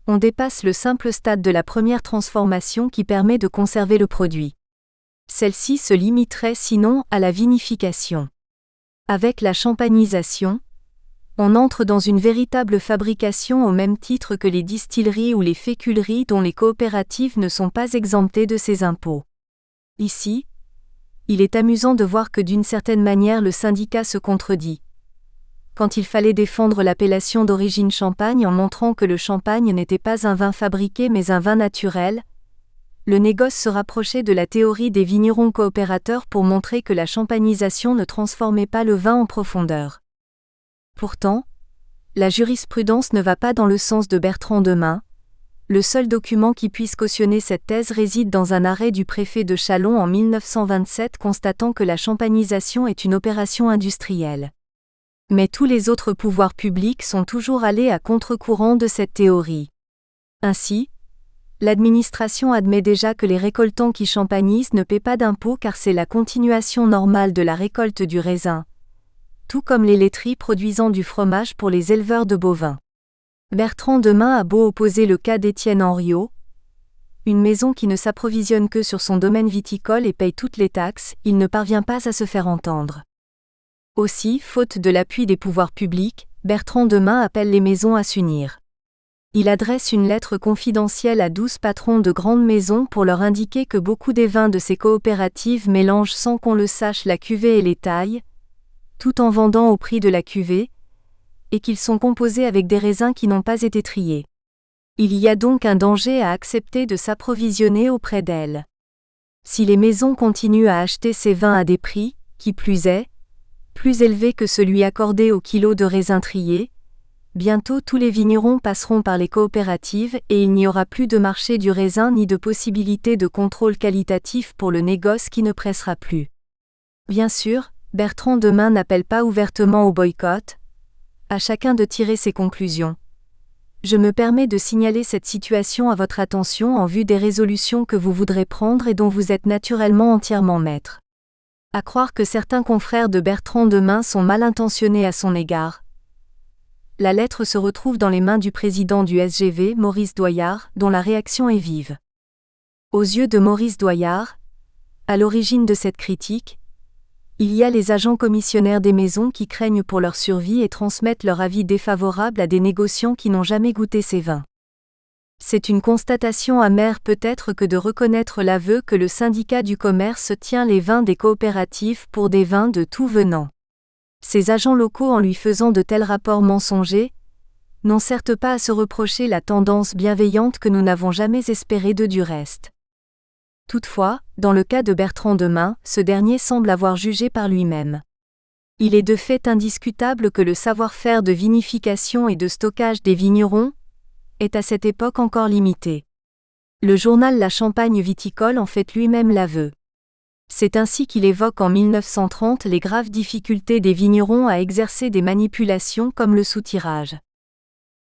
on dépasse le simple stade de la première transformation qui permet de conserver le produit. Celle-ci se limiterait sinon à la vinification. Avec la champagnisation, on entre dans une véritable fabrication au même titre que les distilleries ou les féculeries dont les coopératives ne sont pas exemptées de ces impôts. Ici, il est amusant de voir que d'une certaine manière le syndicat se contredit. Quand il fallait défendre l'appellation d'origine Champagne en montrant que le champagne n'était pas un vin fabriqué mais un vin naturel, le négoce se rapprochait de la théorie des vignerons coopérateurs pour montrer que la champagnisation ne transformait pas le vin en profondeur. Pourtant, la jurisprudence ne va pas dans le sens de Bertrand Demain. Le seul document qui puisse cautionner cette thèse réside dans un arrêt du préfet de Châlons en 1927 constatant que la champagnisation est une opération industrielle. Mais tous les autres pouvoirs publics sont toujours allés à contre-courant de cette théorie. Ainsi, l'administration admet déjà que les récoltants qui champagnissent ne paient pas d'impôts car c'est la continuation normale de la récolte du raisin, tout comme les laiteries produisant du fromage pour les éleveurs de bovins. Bertrand Demain a beau opposer le cas d'Étienne Henriot, une maison qui ne s'approvisionne que sur son domaine viticole et paye toutes les taxes, il ne parvient pas à se faire entendre. Aussi, faute de l'appui des pouvoirs publics, Bertrand Demain appelle les maisons à s'unir. Il adresse une lettre confidentielle à 12 patrons de grandes maisons pour leur indiquer que beaucoup des vins de ces coopératives mélangent sans qu'on le sache la cuvée et les tailles, tout en vendant au prix de la cuvée, et qu'ils sont composés avec des raisins qui n'ont pas été triés. Il y a donc un danger à accepter de s'approvisionner auprès d'elles. Si les maisons continuent à acheter ces vins à des prix, qui plus est, plus élevés que celui accordé au kilo de raisins triés, bientôt tous les vignerons passeront par les coopératives et il n'y aura plus de marché du raisin ni de possibilité de contrôle qualitatif pour le négoce qui ne pressera plus. Bien sûr, Bertrand Demain n'appelle pas ouvertement au boycott, à chacun de tirer ses conclusions. Je me permets de signaler cette situation à votre attention en vue des résolutions que vous voudrez prendre et dont vous êtes naturellement entièrement maître. À croire que certains confrères de Bertrand Demain sont mal intentionnés à son égard. La lettre se retrouve dans les mains du président du SGV, Maurice Doyard, dont la réaction est vive. Aux yeux de Maurice Doyard, à l'origine de cette critique, il y a les agents commissionnaires des maisons qui craignent pour leur survie et transmettent leur avis défavorable à des négociants qui n'ont jamais goûté ces vins. C'est une constatation amère peut-être que de reconnaître l'aveu que le syndicat du commerce tient les vins des coopératives pour des vins de tout venant. Ces agents locaux, en lui faisant de tels rapports mensongers, n'ont certes pas à se reprocher la tendance bienveillante que nous n'avons jamais espérée d'eux du reste. Toutefois, dans le cas de Bertrand Demain, ce dernier semble avoir jugé par lui-même. Il est de fait indiscutable que le savoir-faire de vinification et de stockage des vignerons est à cette époque encore limité. Le journal La Champagne viticole en fait lui-même l'aveu. C'est ainsi qu'il évoque en 1930 les graves difficultés des vignerons à exercer des manipulations comme le soutirage.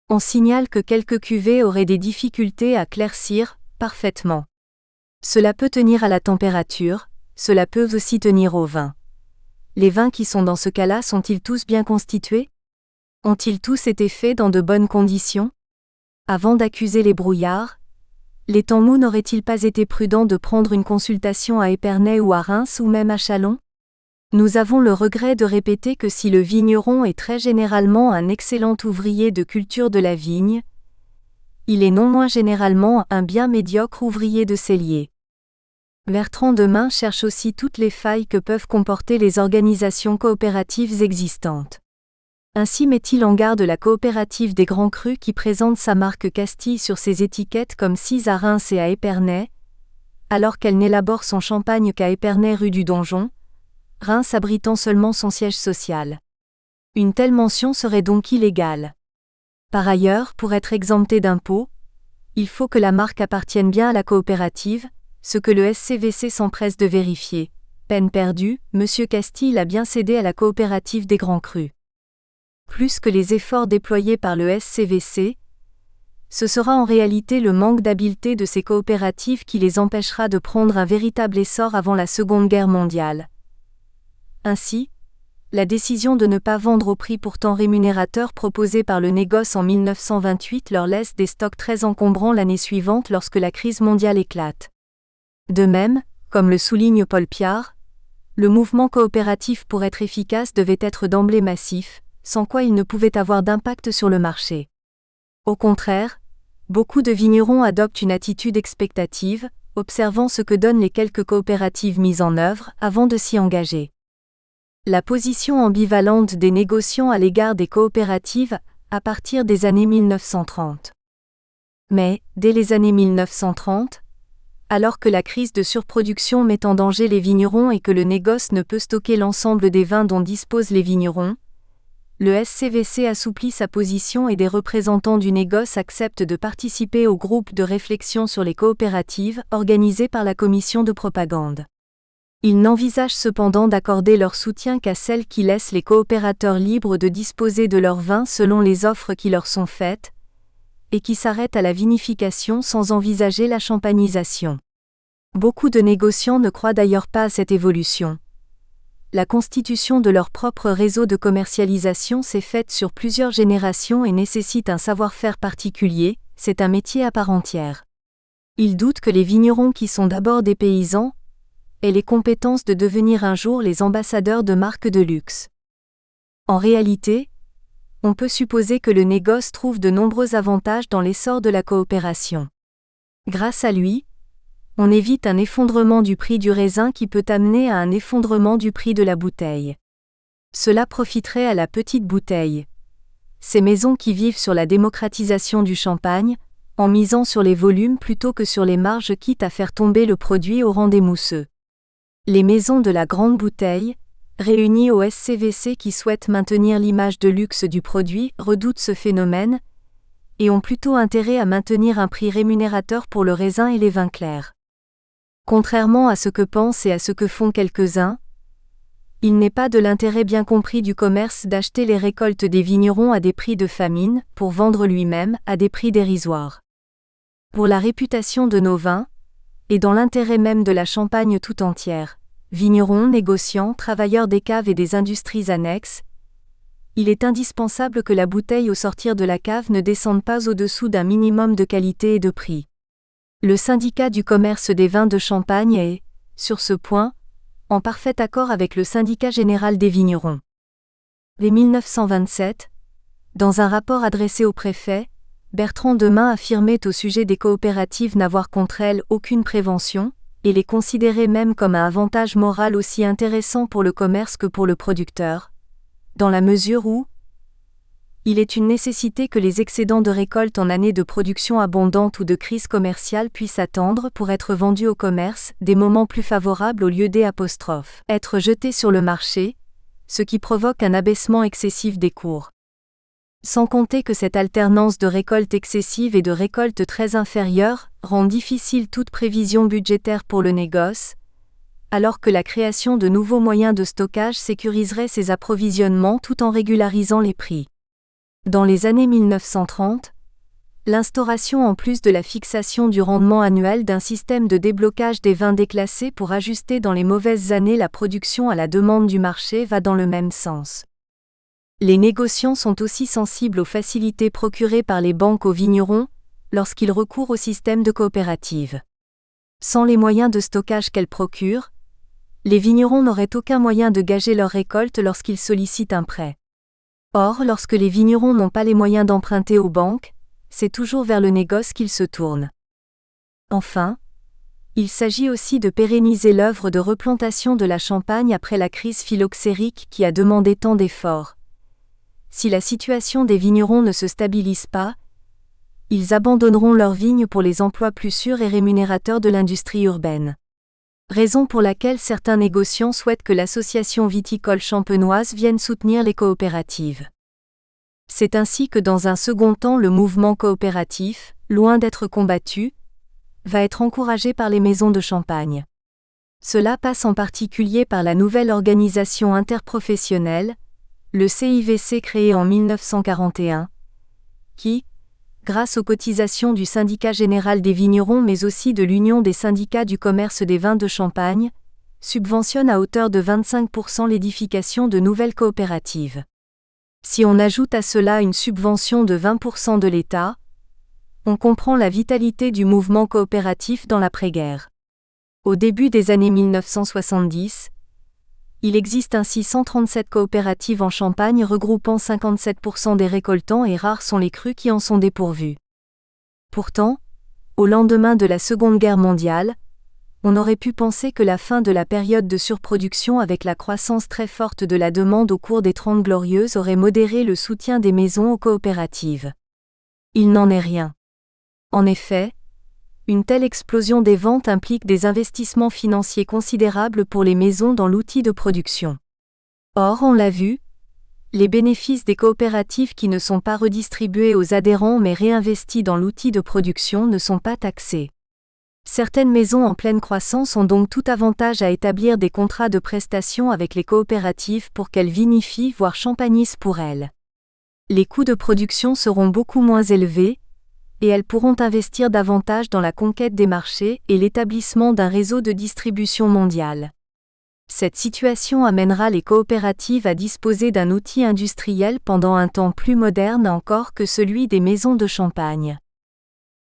On signale que quelques cuvées auraient des difficultés à claircir parfaitement. Cela peut tenir à la température, cela peut aussi tenir au vin. Les vins qui sont dans ce cas-là sont-ils tous bien constitués? Ont-ils tous été faits dans de bonnes conditions? Avant d'accuser les brouillards, les temps mous n'auraient-ils pas été prudents de prendre une consultation à Épernay ou à Reims ou même à Châlons? Nous avons le regret de répéter que si le vigneron est très généralement un excellent ouvrier de culture de la vigne, il est non moins généralement un bien médiocre ouvrier de cellier. Bertrand Demain cherche aussi toutes les failles que peuvent comporter les organisations coopératives existantes. Ainsi met-il en garde la coopérative des Grands Crus qui présente sa marque Castille sur ses étiquettes comme 6 à Reims et à Épernay, alors qu'elle n'élabore son champagne qu'à Épernay rue du Donjon, Reims abritant seulement son siège social. Une telle mention serait donc illégale. Par ailleurs, pour être exempté d'impôts, il faut que la marque appartienne bien à la coopérative, ce que le SCVC s'empresse de vérifier. Peine perdue, M. Castille a bien cédé à la coopérative des Grands Crus. Plus que les efforts déployés par le SCVC, ce sera en réalité le manque d'habileté de ces coopératives qui les empêchera de prendre un véritable essor avant la Seconde Guerre mondiale. Ainsi, la décision de ne pas vendre au prix pourtant rémunérateur proposé par le négoce en 1928 leur laisse des stocks très encombrants l'année suivante lorsque la crise mondiale éclate. De même, comme le souligne Paul Piard, le mouvement coopératif pour être efficace devait être d'emblée massif, sans quoi il ne pouvait avoir d'impact sur le marché. Au contraire, beaucoup de vignerons adoptent une attitude expectative, observant ce que donnent les quelques coopératives mises en œuvre avant de s'y engager. La position ambivalente des négociants à l'égard des coopératives à partir des années 1930. Mais, dès les années 1930, alors que la crise de surproduction met en danger les vignerons et que le négoce ne peut stocker l'ensemble des vins dont disposent les vignerons, le SCVC assouplit sa position et des représentants du négoce acceptent de participer au groupe de réflexion sur les coopératives organisé par la commission de propagande. Ils n'envisagent cependant d'accorder leur soutien qu'à celles qui laissent les coopérateurs libres de disposer de leur vin selon les offres qui leur sont faites, et qui s'arrêtent à la vinification sans envisager la champagnisation. Beaucoup de négociants ne croient d'ailleurs pas à cette évolution. La constitution de leur propre réseau de commercialisation s'est faite sur plusieurs générations et nécessite un savoir-faire particulier, c'est un métier à part entière. Ils doutent que les vignerons qui sont d'abord des paysans aient les compétences de devenir un jour les ambassadeurs de marques de luxe. En réalité, on peut supposer que le négoce trouve de nombreux avantages dans l'essor de la coopération. Grâce à lui, on évite un effondrement du prix du raisin qui peut amener à un effondrement du prix de la bouteille. Cela profiterait à la petite bouteille. Ces maisons qui vivent sur la démocratisation du champagne, en misant sur les volumes plutôt que sur les marges quitte à faire tomber le produit au rang des mousseux. Les maisons de la grande bouteille, réunies au SCVC qui souhaitent maintenir l'image de luxe du produit, redoutent ce phénomène, et ont plutôt intérêt à maintenir un prix rémunérateur pour le raisin et les vins clairs. Contrairement à ce que pensent et à ce que font quelques-uns, il n'est pas de l'intérêt bien compris du commerce d'acheter les récoltes des vignerons à des prix de famine, pour vendre lui-même à des prix dérisoires. Pour la réputation de nos vins, et dans l'intérêt même de la Champagne tout entière, vignerons, négociants, travailleurs des caves et des industries annexes, il est indispensable que la bouteille au sortir de la cave ne descende pas au-dessous d'un minimum de qualité et de prix. Le syndicat du commerce des vins de Champagne est, sur ce point, en parfait accord avec le syndicat général des vignerons. Dès 1927, dans un rapport adressé au préfet, Bertrand Demain affirmait au sujet des coopératives n'avoir contre elles aucune prévention, et les considérait même comme un avantage moral aussi intéressant pour le commerce que pour le producteur, dans la mesure où il est une nécessité que les excédents de récolte en année de production abondante ou de crise commerciale puissent attendre pour être vendus au commerce des moments plus favorables au lieu être jetés sur le marché, ce qui provoque un abaissement excessif des cours. Sans compter que cette alternance de récolte excessive et de récolte très inférieure rend difficile toute prévision budgétaire pour le négoce, alors que la création de nouveaux moyens de stockage sécuriserait ses approvisionnements tout en régularisant les prix. Dans les années 1930, l'instauration en plus de la fixation du rendement annuel d'un système de déblocage des vins déclassés pour ajuster dans les mauvaises années la production à la demande du marché va dans le même sens. Les négociants sont aussi sensibles aux facilités procurées par les banques aux vignerons lorsqu'ils recourent au système de coopérative. Sans les moyens de stockage qu'elles procurent, les vignerons n'auraient aucun moyen de gager leur récolte lorsqu'ils sollicitent un prêt. Or, lorsque les vignerons n'ont pas les moyens d'emprunter aux banques, c'est toujours vers le négoce qu'ils se tournent. Enfin, il s'agit aussi de pérenniser l'œuvre de replantation de la Champagne après la crise phylloxérique qui a demandé tant d'efforts. Si la situation des vignerons ne se stabilise pas, ils abandonneront leurs vignes pour les emplois plus sûrs et rémunérateurs de l'industrie urbaine. Raison pour laquelle certains négociants souhaitent que l'association viticole champenoise vienne soutenir les coopératives. C'est ainsi que dans un second temps le mouvement coopératif, loin d'être combattu, va être encouragé par les maisons de champagne. Cela passe en particulier par la nouvelle organisation interprofessionnelle, le CIVC créé en 1941, qui, grâce aux cotisations du syndicat général des vignerons mais aussi de l'Union des syndicats du commerce des vins de Champagne, subventionne à hauteur de 25% l'édification de nouvelles coopératives. Si on ajoute à cela une subvention de 20% de l'État, on comprend la vitalité du mouvement coopératif dans l'après-guerre. Au début des années 1970, il existe ainsi 137 coopératives en Champagne regroupant 57% des récoltants et rares sont les crus qui en sont dépourvus. Pourtant, au lendemain de la Seconde Guerre mondiale, on aurait pu penser que la fin de la période de surproduction avec la croissance très forte de la demande au cours des 30 Glorieuses aurait modéré le soutien des maisons aux coopératives. Il n'en est rien. En effet, une telle explosion des ventes implique des investissements financiers considérables pour les maisons dans l'outil de production. Or, on l'a vu, les bénéfices des coopératives qui ne sont pas redistribués aux adhérents mais réinvestis dans l'outil de production ne sont pas taxés. Certaines maisons en pleine croissance ont donc tout avantage à établir des contrats de prestation avec les coopératives pour qu'elles vinifient voire champagnisent pour elles. Les coûts de production seront beaucoup moins élevés, et elles pourront investir davantage dans la conquête des marchés et l'établissement d'un réseau de distribution mondial. Cette situation amènera les coopératives à disposer d'un outil industriel pendant un temps plus moderne encore que celui des maisons de champagne.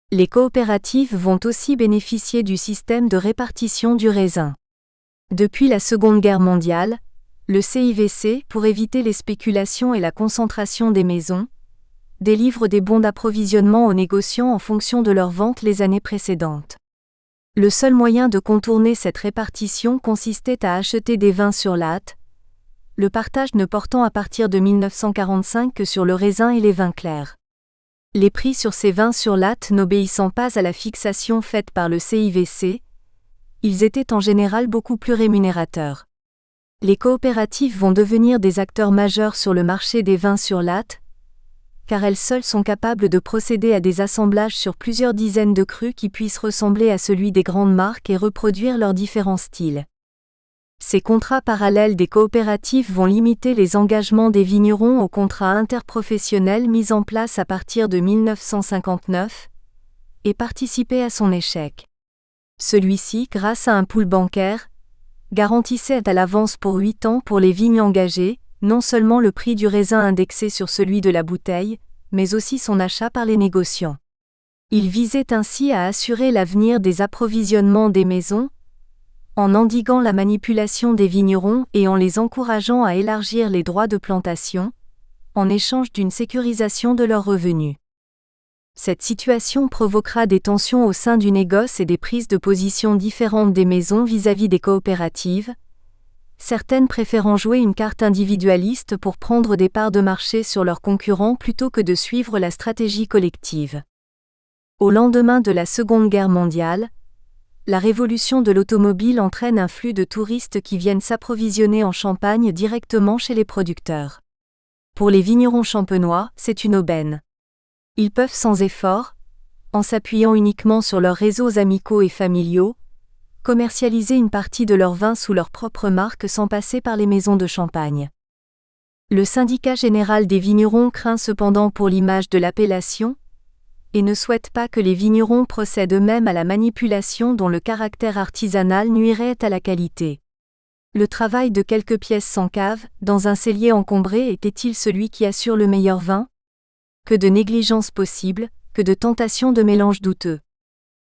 Les coopératives vont aussi bénéficier du système de répartition du raisin. Depuis la Seconde Guerre mondiale, le CIVC, pour éviter les spéculations et la concentration des maisons, délivre des bons d'approvisionnement aux négociants en fonction de leurs ventes les années précédentes. Le seul moyen de contourner cette répartition consistait à acheter des vins sur latte, le partage ne portant à partir de 1945 que sur le raisin et les vins clairs. Les prix sur ces vins sur latte n'obéissant pas à la fixation faite par le CIVC, ils étaient en général beaucoup plus rémunérateurs. Les coopératives vont devenir des acteurs majeurs sur le marché des vins sur latte, car elles seules sont capables de procéder à des assemblages sur plusieurs dizaines de crus qui puissent ressembler à celui des grandes marques et reproduire leurs différents styles. Ces contrats parallèles des coopératives vont limiter les engagements des vignerons aux contrats interprofessionnels mis en place à partir de 1959 et participer à son échec. Celui-ci, grâce à un pool bancaire, garantissait à l'avance pour 8 ans pour les vignes engagées, non seulement le prix du raisin indexé sur celui de la bouteille, mais aussi son achat par les négociants. Il visait ainsi à assurer l'avenir des approvisionnements des maisons, en endiguant la manipulation des vignerons et en les encourageant à élargir les droits de plantation, en échange d'une sécurisation de leurs revenus. Cette situation provoquera des tensions au sein du négoce et des prises de position différentes des maisons vis-à-vis des coopératives, certaines préférant jouer une carte individualiste pour prendre des parts de marché sur leurs concurrents plutôt que de suivre la stratégie collective. Au lendemain de la Seconde Guerre mondiale, la révolution de l'automobile entraîne un flux de touristes qui viennent s'approvisionner en Champagne directement chez les producteurs. Pour les vignerons champenois, c'est une aubaine. Ils peuvent sans effort, en s'appuyant uniquement sur leurs réseaux amicaux et familiaux, commercialiser une partie de leurs vins sous leur propre marque sans passer par les maisons de champagne. Le syndicat général des vignerons craint cependant pour l'image de l'appellation, et ne souhaite pas que les vignerons procèdent eux-mêmes à la manipulation dont le caractère artisanal nuirait à la qualité. Le travail de quelques pièces sans cave, dans un cellier encombré était-il celui qui assure le meilleur vin ? Que de négligence possible, que de tentations de mélange douteux.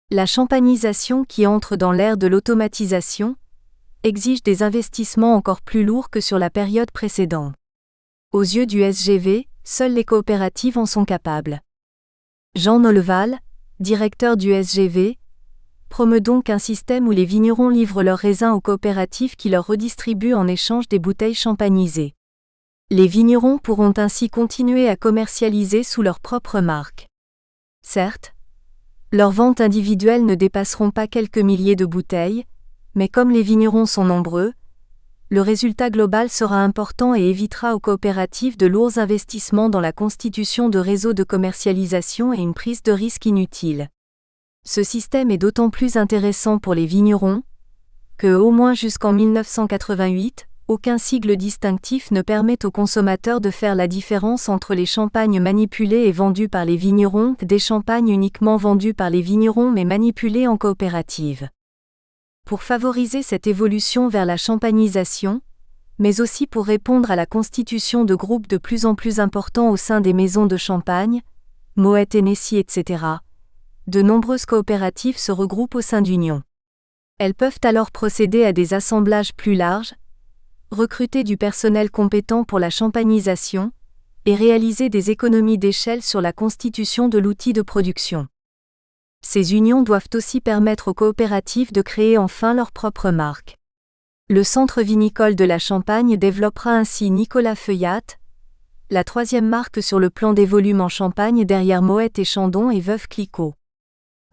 La champagnisation qui entre dans l'ère de l'automatisation exige des investissements encore plus lourds que sur la période précédente. Aux yeux du SGV, seules les coopératives en sont capables. Jean Nolleval, directeur du SGV, promeut donc un système où les vignerons livrent leurs raisins aux coopératives qui leur redistribuent en échange des bouteilles champagnisées. Les vignerons pourront ainsi continuer à commercialiser sous leur propre marque. Certes, leurs ventes individuelles ne dépasseront pas quelques milliers de bouteilles, mais comme les vignerons sont nombreux, le résultat global sera important et évitera aux coopératives de lourds investissements dans la constitution de réseaux de commercialisation et une prise de risque inutile. Ce système est d'autant plus intéressant pour les vignerons que, au moins jusqu'en 1988, aucun sigle distinctif ne permet aux consommateurs de faire la différence entre les champagnes manipulés et vendus par les vignerons des champagnes uniquement vendus par les vignerons mais manipulés en coopérative. Pour favoriser cette évolution vers la champagnisation, mais aussi pour répondre à la constitution de groupes de plus en plus importants au sein des maisons de champagne, Moët Hennessy, etc., de nombreuses coopératives se regroupent au sein d'unions. Elles peuvent alors procéder à des assemblages plus larges, recruter du personnel compétent pour la champagnisation, et réaliser des économies d'échelle sur la constitution de l'outil de production. Ces unions doivent aussi permettre aux coopératives de créer enfin leur propre marque. Le Centre vinicole de la Champagne développera ainsi Nicolas Feuillat, la troisième marque sur le plan des volumes en Champagne derrière Moët et Chandon et Veuve Clicquot.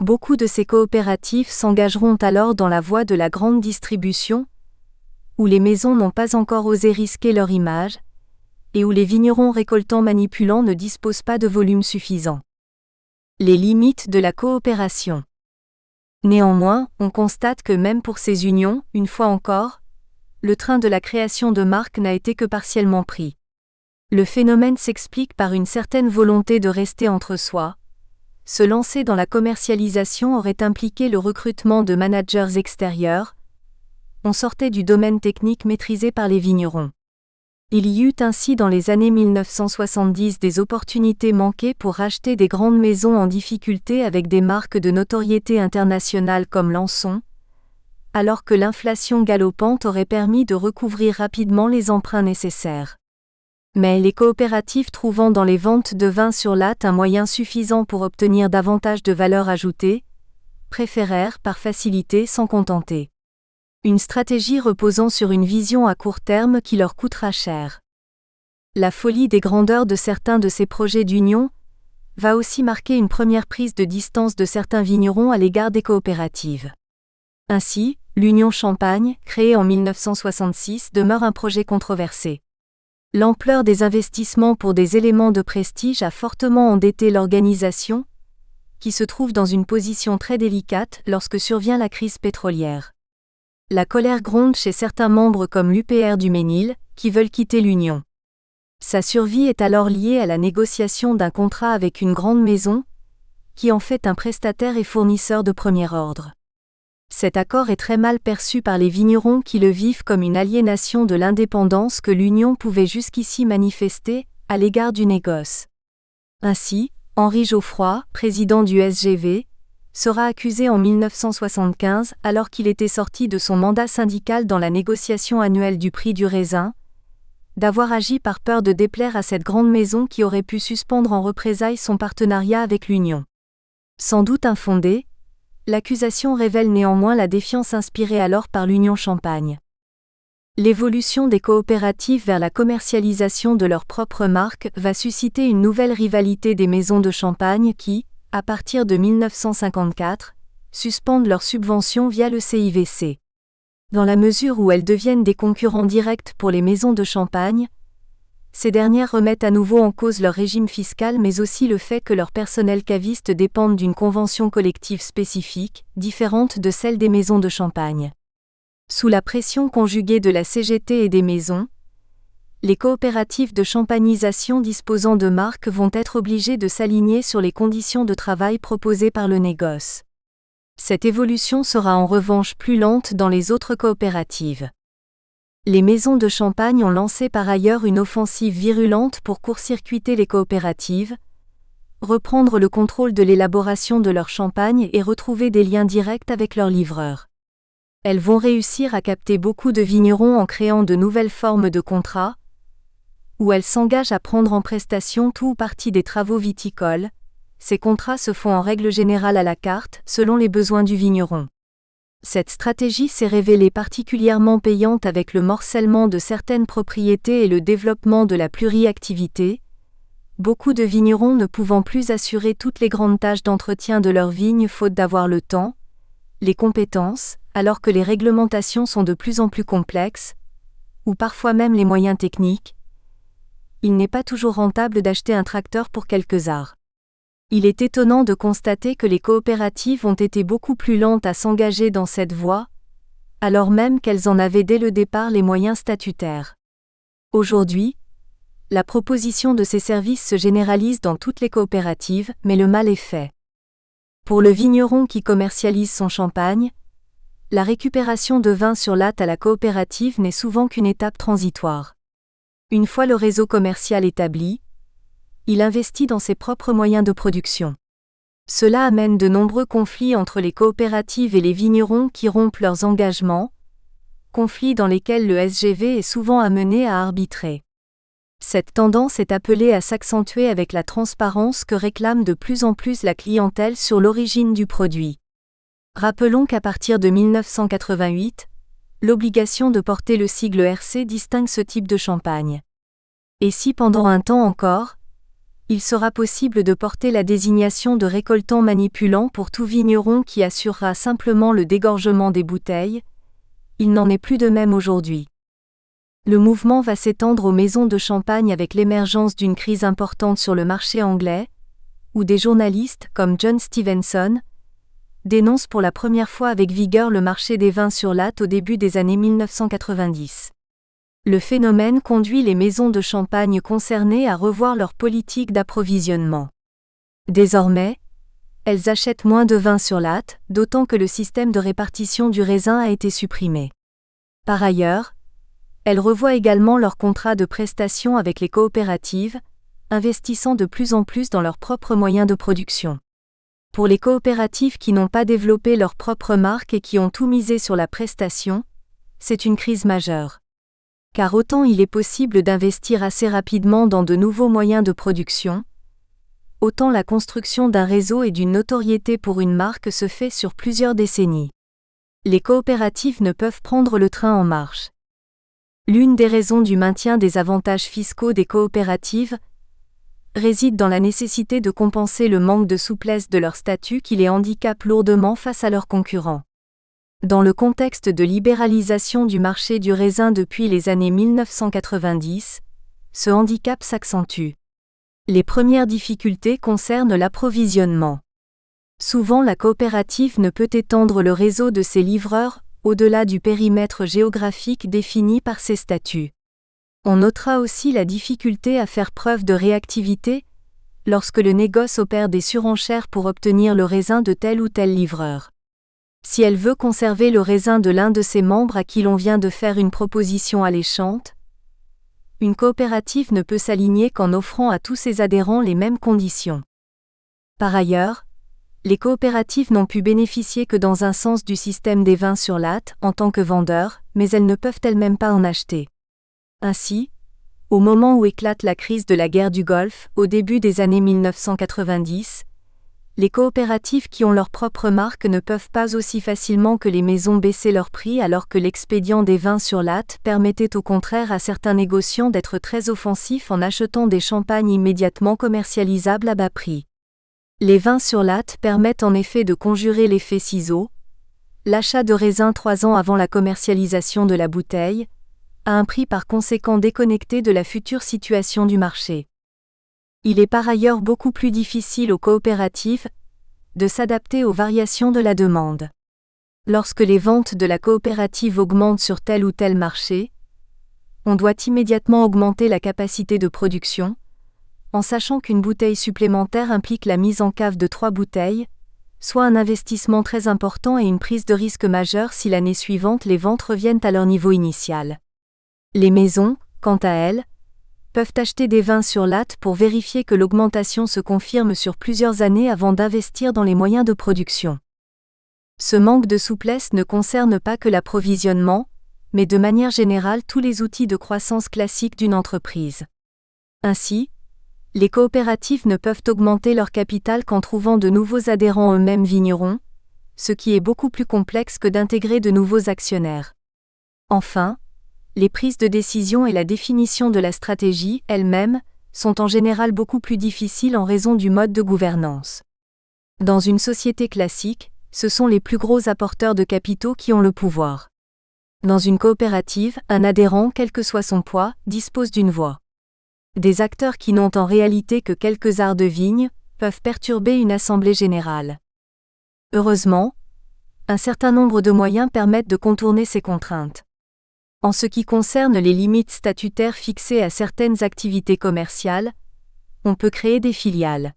Beaucoup de ces coopératives s'engageront alors dans la voie de la grande distribution, où les maisons n'ont pas encore osé risquer leur image, et où les vignerons récoltants manipulants ne disposent pas de volume suffisant. Les limites de la coopération. Néanmoins, on constate que même pour ces unions, une fois encore, le train de la création de marques n'a été que partiellement pris. Le phénomène s'explique par une certaine volonté de rester entre soi. Se lancer dans la commercialisation aurait impliqué le recrutement de managers extérieurs. On sortait du domaine technique maîtrisé par les vignerons. Il y eut ainsi dans les années 1970 des opportunités manquées pour racheter des grandes maisons en difficulté avec des marques de notoriété internationale comme Lançon, alors que l'inflation galopante aurait permis de recouvrir rapidement les emprunts nécessaires. Mais les coopératives trouvant dans les ventes de vin sur latte un moyen suffisant pour obtenir davantage de valeur ajoutée, préférèrent par facilité s'en contenter. Une stratégie reposant sur une vision à court terme qui leur coûtera cher. La folie des grandeurs de certains de ces projets d'union va aussi marquer une première prise de distance de certains vignerons à l'égard des coopératives. Ainsi, l'Union Champagne, créée en 1966, demeure un projet controversé. L'ampleur des investissements pour des éléments de prestige a fortement endetté l'organisation, qui se trouve dans une position très délicate lorsque survient la crise pétrolière. La colère gronde chez certains membres comme l'UPR du Ménil, qui veulent quitter l'Union. Sa survie est alors liée à la négociation d'un contrat avec une grande maison, qui en fait un prestataire et fournisseur de premier ordre. Cet accord est très mal perçu par les vignerons qui le vivent comme une aliénation de l'indépendance que l'Union pouvait jusqu'ici manifester à l'égard du négoce. Ainsi, Henri Geoffroy, président du SGV, sera accusé en 1975 alors qu'il était sorti de son mandat syndical dans la négociation annuelle du prix du raisin, d'avoir agi par peur de déplaire à cette grande maison qui aurait pu suspendre en représailles son partenariat avec l'Union. Sans doute infondée, l'accusation révèle néanmoins la défiance inspirée alors par l'Union Champagne. L'évolution des coopératives vers la commercialisation de leurs propres marques va susciter une nouvelle rivalité des maisons de champagne qui, à partir de 1954, suspendent leurs subventions via le CIVC. Dans la mesure où elles deviennent des concurrents directs pour les maisons de champagne, ces dernières remettent à nouveau en cause leur régime fiscal mais aussi le fait que leur personnel caviste dépendent d'une convention collective spécifique, différente de celle des maisons de champagne. Sous la pression conjuguée de la CGT et des maisons, les coopératives de champagnisation disposant de marques vont être obligées de s'aligner sur les conditions de travail proposées par le négoce. Cette évolution sera en revanche plus lente dans les autres coopératives. Les maisons de champagne ont lancé par ailleurs une offensive virulente pour court-circuiter les coopératives, reprendre le contrôle de l'élaboration de leur champagne et retrouver des liens directs avec leurs livreurs. Elles vont réussir à capter beaucoup de vignerons en créant de nouvelles formes de contrats, où elles s'engagent à prendre en prestation tout ou partie des travaux viticoles. Ces contrats se font en règle générale à la carte, selon les besoins du vigneron. Cette stratégie s'est révélée particulièrement payante avec le morcellement de certaines propriétés et le développement de la pluriactivité, beaucoup de vignerons ne pouvant plus assurer toutes les grandes tâches d'entretien de leurs vignes faute d'avoir le temps, les compétences, alors que les réglementations sont de plus en plus complexes, ou parfois même les moyens techniques. Il n'est pas toujours rentable d'acheter un tracteur pour quelques arts. Il est étonnant de constater que les coopératives ont été beaucoup plus lentes à s'engager dans cette voie, alors même qu'elles en avaient dès le départ les moyens statutaires. Aujourd'hui, la proposition de ces services se généralise dans toutes les coopératives, mais le mal est fait. Pour le vigneron qui commercialise son champagne, la récupération de vin sur latte à la coopérative n'est souvent qu'une étape transitoire. Une fois le réseau commercial établi, il investit dans ses propres moyens de production. Cela amène de nombreux conflits entre les coopératives et les vignerons qui rompent leurs engagements, conflits dans lesquels le SGV est souvent amené à arbitrer. Cette tendance est appelée à s'accentuer avec la transparence que réclame de plus en plus la clientèle sur l'origine du produit. Rappelons qu'à partir de 1988, l'obligation de porter le sigle RC distingue ce type de champagne. Et si pendant un temps encore, il sera possible de porter la désignation de récoltant manipulant pour tout vigneron qui assurera simplement le dégorgement des bouteilles, il n'en est plus de même aujourd'hui. Le mouvement va s'étendre aux maisons de champagne avec l'émergence d'une crise importante sur le marché anglais, où des journalistes comme John Stevenson dénonce pour la première fois avec vigueur le marché des vins sur latte au début des années 1990. Le phénomène conduit les maisons de champagne concernées à revoir leur politique d'approvisionnement. Désormais, elles achètent moins de vin sur latte, d'autant que le système de répartition du raisin a été supprimé. Par ailleurs, elles revoient également leurs contrats de prestation avec les coopératives, investissant de plus en plus dans leurs propres moyens de production. Pour les coopératives qui n'ont pas développé leur propre marque et qui ont tout misé sur la prestation, c'est une crise majeure. Car autant il est possible d'investir assez rapidement dans de nouveaux moyens de production, autant la construction d'un réseau et d'une notoriété pour une marque se fait sur plusieurs décennies. Les coopératives ne peuvent prendre le train en marche. L'une des raisons du maintien des avantages fiscaux des coopératives réside dans la nécessité de compenser le manque de souplesse de leur statut qui les handicape lourdement face à leurs concurrents. Dans le contexte de libéralisation du marché du raisin depuis les années 1990, ce handicap s'accentue. Les premières difficultés concernent l'approvisionnement. Souvent la coopérative ne peut étendre le réseau de ses livreurs au-delà du périmètre géographique défini par ses statuts. On notera aussi la difficulté à faire preuve de réactivité lorsque le négoce opère des surenchères pour obtenir le raisin de tel ou tel livreur. Si elle veut conserver le raisin de l'un de ses membres à qui l'on vient de faire une proposition alléchante, une coopérative ne peut s'aligner qu'en offrant à tous ses adhérents les mêmes conditions. Par ailleurs, les coopératives n'ont pu bénéficier que dans un sens du système des vins sur latte en tant que vendeurs, mais elles ne peuvent elles-mêmes pas en acheter. Ainsi, au moment où éclate la crise de la guerre du Golfe, au début des années 1990, les coopératives qui ont leur propre marque ne peuvent pas aussi facilement que les maisons baisser leurs prix alors que l'expédient des vins sur latte permettait au contraire à certains négociants d'être très offensifs en achetant des champagnes immédiatement commercialisables à bas prix. Les vins sur latte permettent en effet de conjurer l'effet ciseau, l'achat de raisins 3 ans avant la commercialisation de la bouteille, à un prix par conséquent déconnecté de la future situation du marché. Il est par ailleurs beaucoup plus difficile aux coopératives de s'adapter aux variations de la demande. Lorsque les ventes de la coopérative augmentent sur tel ou tel marché, on doit immédiatement augmenter la capacité de production, en sachant qu'une bouteille supplémentaire implique la mise en cave de 3 bouteilles, soit un investissement très important et une prise de risque majeure si l'année suivante les ventes reviennent à leur niveau initial. Les maisons, quant à elles, peuvent acheter des vins sur latte pour vérifier que l'augmentation se confirme sur plusieurs années avant d'investir dans les moyens de production. Ce manque de souplesse ne concerne pas que l'approvisionnement, mais de manière générale tous les outils de croissance classiques d'une entreprise. Ainsi, les coopératives ne peuvent augmenter leur capital qu'en trouvant de nouveaux adhérents eux-mêmes vignerons, ce qui est beaucoup plus complexe que d'intégrer de nouveaux actionnaires. Enfin, les prises de décision et la définition de la stratégie elle-même sont en général beaucoup plus difficiles en raison du mode de gouvernance. Dans une société classique, ce sont les plus gros apporteurs de capitaux qui ont le pouvoir. Dans une coopérative, un adhérent, quel que soit son poids, dispose d'une voix. Des acteurs qui n'ont en réalité que quelques arts de vigne peuvent perturber une assemblée générale. Heureusement, un certain nombre de moyens permettent de contourner ces contraintes. En ce qui concerne les limites statutaires fixées à certaines activités commerciales, on peut créer des filiales.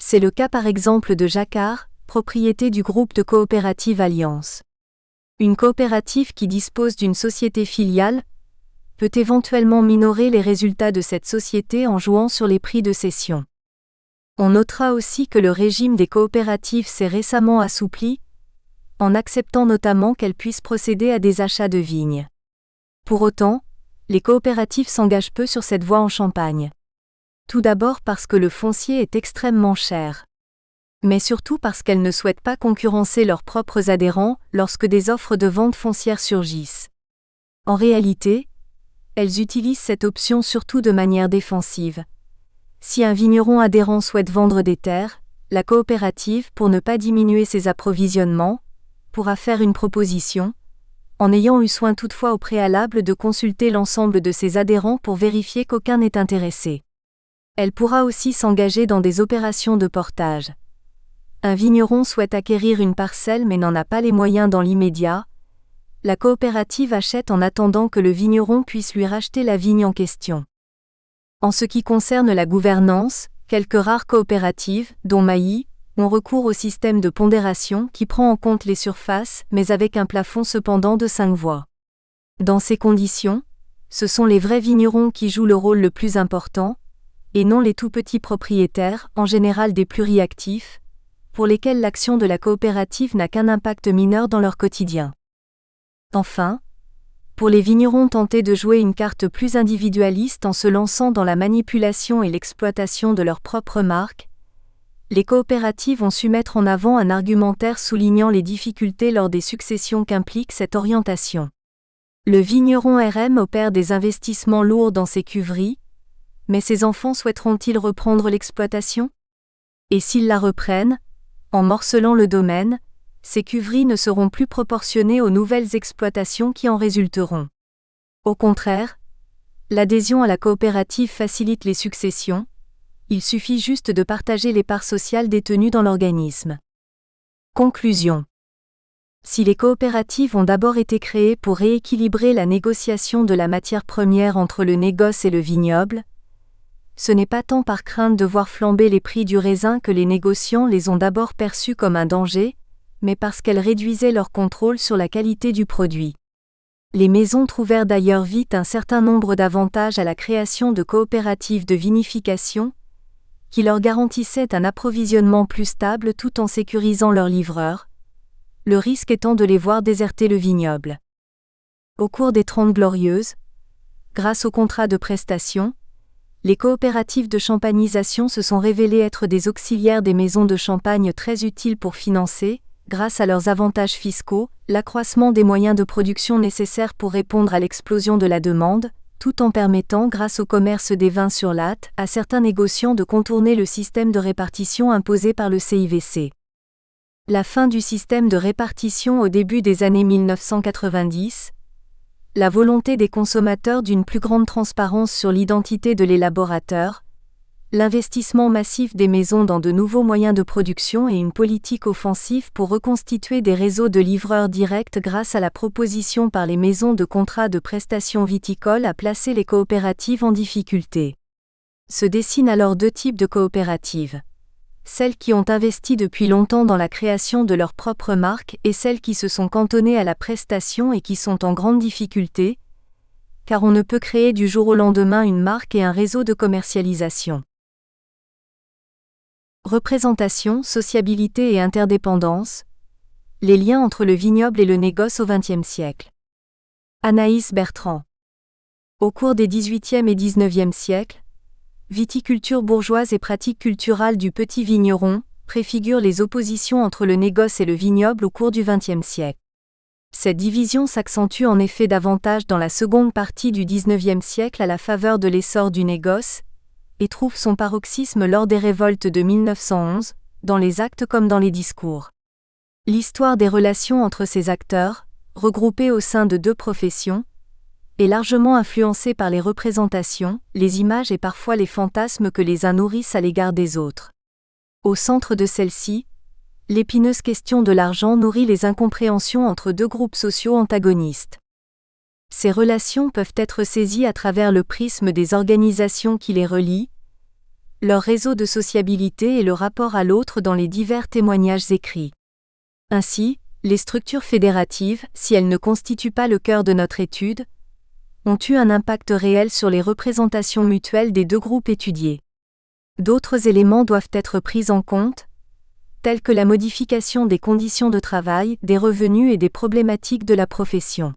C'est le cas par exemple de Jacquard, propriété du groupe de coopératives Alliance. Une coopérative qui dispose d'une société filiale peut éventuellement minorer les résultats de cette société en jouant sur les prix de cession. On notera aussi que le régime des coopératives s'est récemment assoupli, en acceptant notamment qu'elles puissent procéder à des achats de vignes. Pour autant, les coopératives s'engagent peu sur cette voie en Champagne. Tout d'abord parce que le foncier est extrêmement cher. Mais surtout parce qu'elles ne souhaitent pas concurrencer leurs propres adhérents lorsque des offres de vente foncière surgissent. En réalité, elles utilisent cette option surtout de manière défensive. Si un vigneron adhérent souhaite vendre des terres, la coopérative, pour ne pas diminuer ses approvisionnements, pourra faire une proposition, en ayant eu soin toutefois au préalable de consulter l'ensemble de ses adhérents pour vérifier qu'aucun n'est intéressé. Elle pourra aussi s'engager dans des opérations de portage. Un vigneron souhaite acquérir une parcelle mais n'en a pas les moyens dans l'immédiat. La coopérative achète en attendant que le vigneron puisse lui racheter la vigne en question. En ce qui concerne la gouvernance, quelques rares coopératives, dont Mailly, ont recours au système de pondération qui prend en compte les surfaces mais avec un plafond cependant de 5 voix. Dans ces conditions, ce sont les vrais vignerons qui jouent le rôle le plus important, et non les tout petits propriétaires, en général des pluriactifs, pour lesquels l'action de la coopérative n'a qu'un impact mineur dans leur quotidien. Enfin, pour les vignerons tentés de jouer une carte plus individualiste en se lançant dans la manipulation et l'exploitation de leur propre marque, les coopératives ont su mettre en avant un argumentaire soulignant les difficultés lors des successions qu'implique cette orientation. Le vigneron RM opère des investissements lourds dans ses cuveries, mais ses enfants souhaiteront-ils reprendre l'exploitation ? Et s'ils la reprennent, en morcelant le domaine, ces cuveries ne seront plus proportionnées aux nouvelles exploitations qui en résulteront. Au contraire, l'adhésion à la coopérative facilite les successions, il suffit juste de partager les parts sociales détenues dans l'organisme. Conclusion. Si les coopératives ont d'abord été créées pour rééquilibrer la négociation de la matière première entre le négoce et le vignoble, ce n'est pas tant par crainte de voir flamber les prix du raisin que les négociants les ont d'abord perçus comme un danger, mais parce qu'elles réduisaient leur contrôle sur la qualité du produit. Les maisons trouvèrent d'ailleurs vite un certain nombre d'avantages à la création de coopératives de vinification, qui leur garantissaient un approvisionnement plus stable tout en sécurisant leurs livreurs, le risque étant de les voir déserter le vignoble. Au cours des 30 Glorieuses, grâce aux contrats de prestation, les coopératives de champagnisation se sont révélées être des auxiliaires des maisons de champagne très utiles pour financer, grâce à leurs avantages fiscaux, l'accroissement des moyens de production nécessaires pour répondre à l'explosion de la demande, tout en permettant, grâce au commerce des vins sur latte, à certains négociants de contourner le système de répartition imposé par le CIVC. La fin du système de répartition au début des années 1990, la volonté des consommateurs d'une plus grande transparence sur l'identité de l'élaborateur, l'investissement massif des maisons dans de nouveaux moyens de production et une politique offensive pour reconstituer des réseaux de livreurs directs grâce à la proposition par les maisons de contrats de prestation viticole a placé les coopératives en difficulté. Se dessinent alors deux types de coopératives. Celles qui ont investi depuis longtemps dans la création de leur propre marque et celles qui se sont cantonnées à la prestation et qui sont en grande difficulté, car on ne peut créer du jour au lendemain une marque et un réseau de commercialisation. Représentation, sociabilité et interdépendance. Les liens entre le vignoble et le négoce au XXe siècle. Anaïs Bertrand. Au cours des XVIIIe et XIXe siècles, viticulture bourgeoise et pratique culturale du petit vigneron préfigurent les oppositions entre le négoce et le vignoble au cours du XXe siècle. Cette division s'accentue en effet davantage dans la seconde partie du XIXe siècle à la faveur de l'essor du négoce, et trouve son paroxysme lors des révoltes de 1911, dans les actes comme dans les discours. L'histoire des relations entre ces acteurs, regroupés au sein de deux professions, est largement influencée par les représentations, les images et parfois les fantasmes que les uns nourrissent à l'égard des autres. Au centre de celle-ci, l'épineuse question de l'argent nourrit les incompréhensions entre deux groupes sociaux antagonistes. Ces relations peuvent être saisies à travers le prisme des organisations qui les relient, leur réseau de sociabilité et le rapport à l'autre dans les divers témoignages écrits. Ainsi, les structures fédératives, si elles ne constituent pas le cœur de notre étude, ont eu un impact réel sur les représentations mutuelles des deux groupes étudiés. D'autres éléments doivent être pris en compte, tels que la modification des conditions de travail, des revenus et des problématiques de la profession.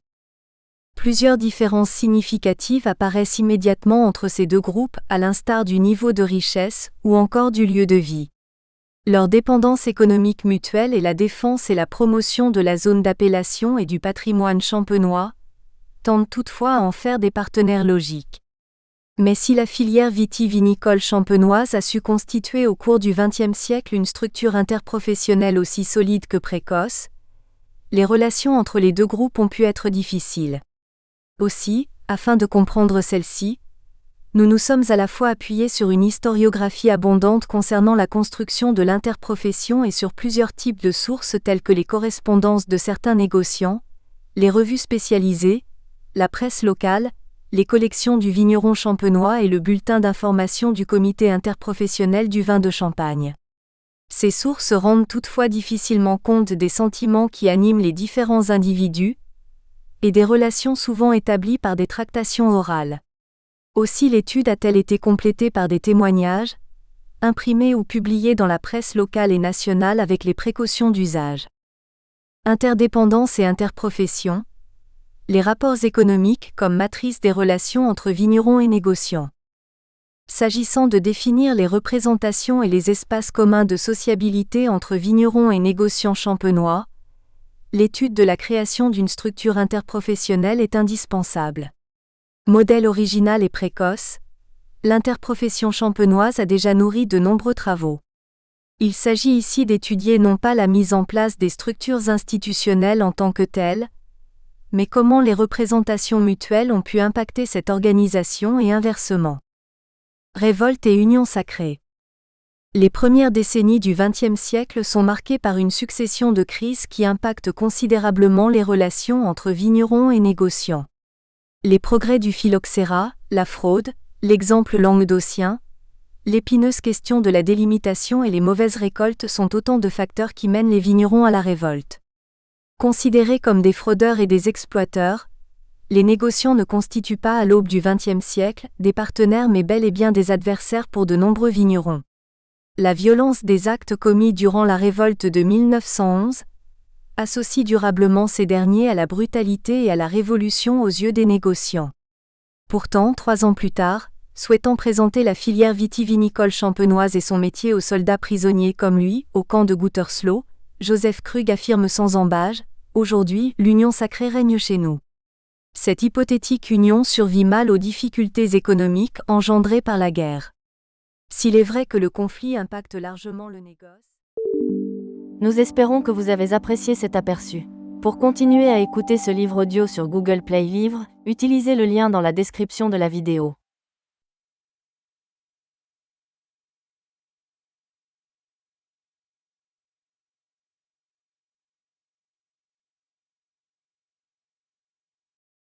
Plusieurs différences significatives apparaissent immédiatement entre ces deux groupes, à l'instar du niveau de richesse ou encore du lieu de vie. Leur dépendance économique mutuelle et la défense et la promotion de la zone d'appellation et du patrimoine champenois tendent toutefois à en faire des partenaires logiques. Mais si la filière vitivinicole champenoise a su constituer au cours du XXe siècle une structure interprofessionnelle aussi solide que précoce, les relations entre les deux groupes ont pu être difficiles. Aussi, afin de comprendre celle-ci, Nous nous sommes à la fois appuyés sur une historiographie abondante concernant la construction de l'interprofession et sur plusieurs types de sources telles que les correspondances de certains négociants, les revues spécialisées, la presse locale, les collections du vigneron champenois et le bulletin d'information du comité interprofessionnel du vin de Champagne. Ces sources rendent toutefois difficilement compte des sentiments qui animent les différents individus et des relations souvent établies par des tractations orales. Aussi l'étude a-t-elle été complétée par des témoignages, imprimés ou publiés dans la presse locale et nationale avec les précautions d'usage. Interdépendance et interprofession. Les rapports économiques comme matrice des relations entre vignerons et négociants. S'agissant de définir les représentations et les espaces communs de sociabilité entre vignerons et négociants champenois, l'étude de la création d'une structure interprofessionnelle est indispensable. Modèle original et précoce, l'interprofession champenoise a déjà nourri de nombreux travaux. Il s'agit ici d'étudier non pas la mise en place des structures institutionnelles en tant que telles, mais comment les représentations mutuelles ont pu impacter cette organisation et inversement. Révolte et union sacrée. Les premières décennies du XXe siècle sont marquées par une succession de crises qui impactent considérablement les relations entre vignerons et négociants. Les progrès du phylloxéra, la fraude, l'exemple languedocien, l'épineuse question de la délimitation et les mauvaises récoltes sont autant de facteurs qui mènent les vignerons à la révolte. Considérés comme des fraudeurs et des exploiteurs, les négociants ne constituent pas à l'aube du XXe siècle des partenaires mais bel et bien des adversaires pour de nombreux vignerons. La violence des actes commis durant la révolte de 1911 associe durablement ces derniers à la brutalité et à la révolution aux yeux des négociants. Pourtant, 3 ans plus tard, souhaitant présenter la filière vitivinicole champenoise et son métier aux soldats prisonniers comme lui, au camp de Gütersloh, Joseph Krug affirme sans ambages : « Aujourd'hui, l'union sacrée règne chez nous. » Cette hypothétique union survit mal aux difficultés économiques engendrées par la guerre. S'il est vrai que le conflit impacte largement le négoce, nous espérons que vous avez apprécié cet aperçu. Pour continuer à écouter ce livre audio sur Google Play Livres, utilisez le lien dans la description de la vidéo.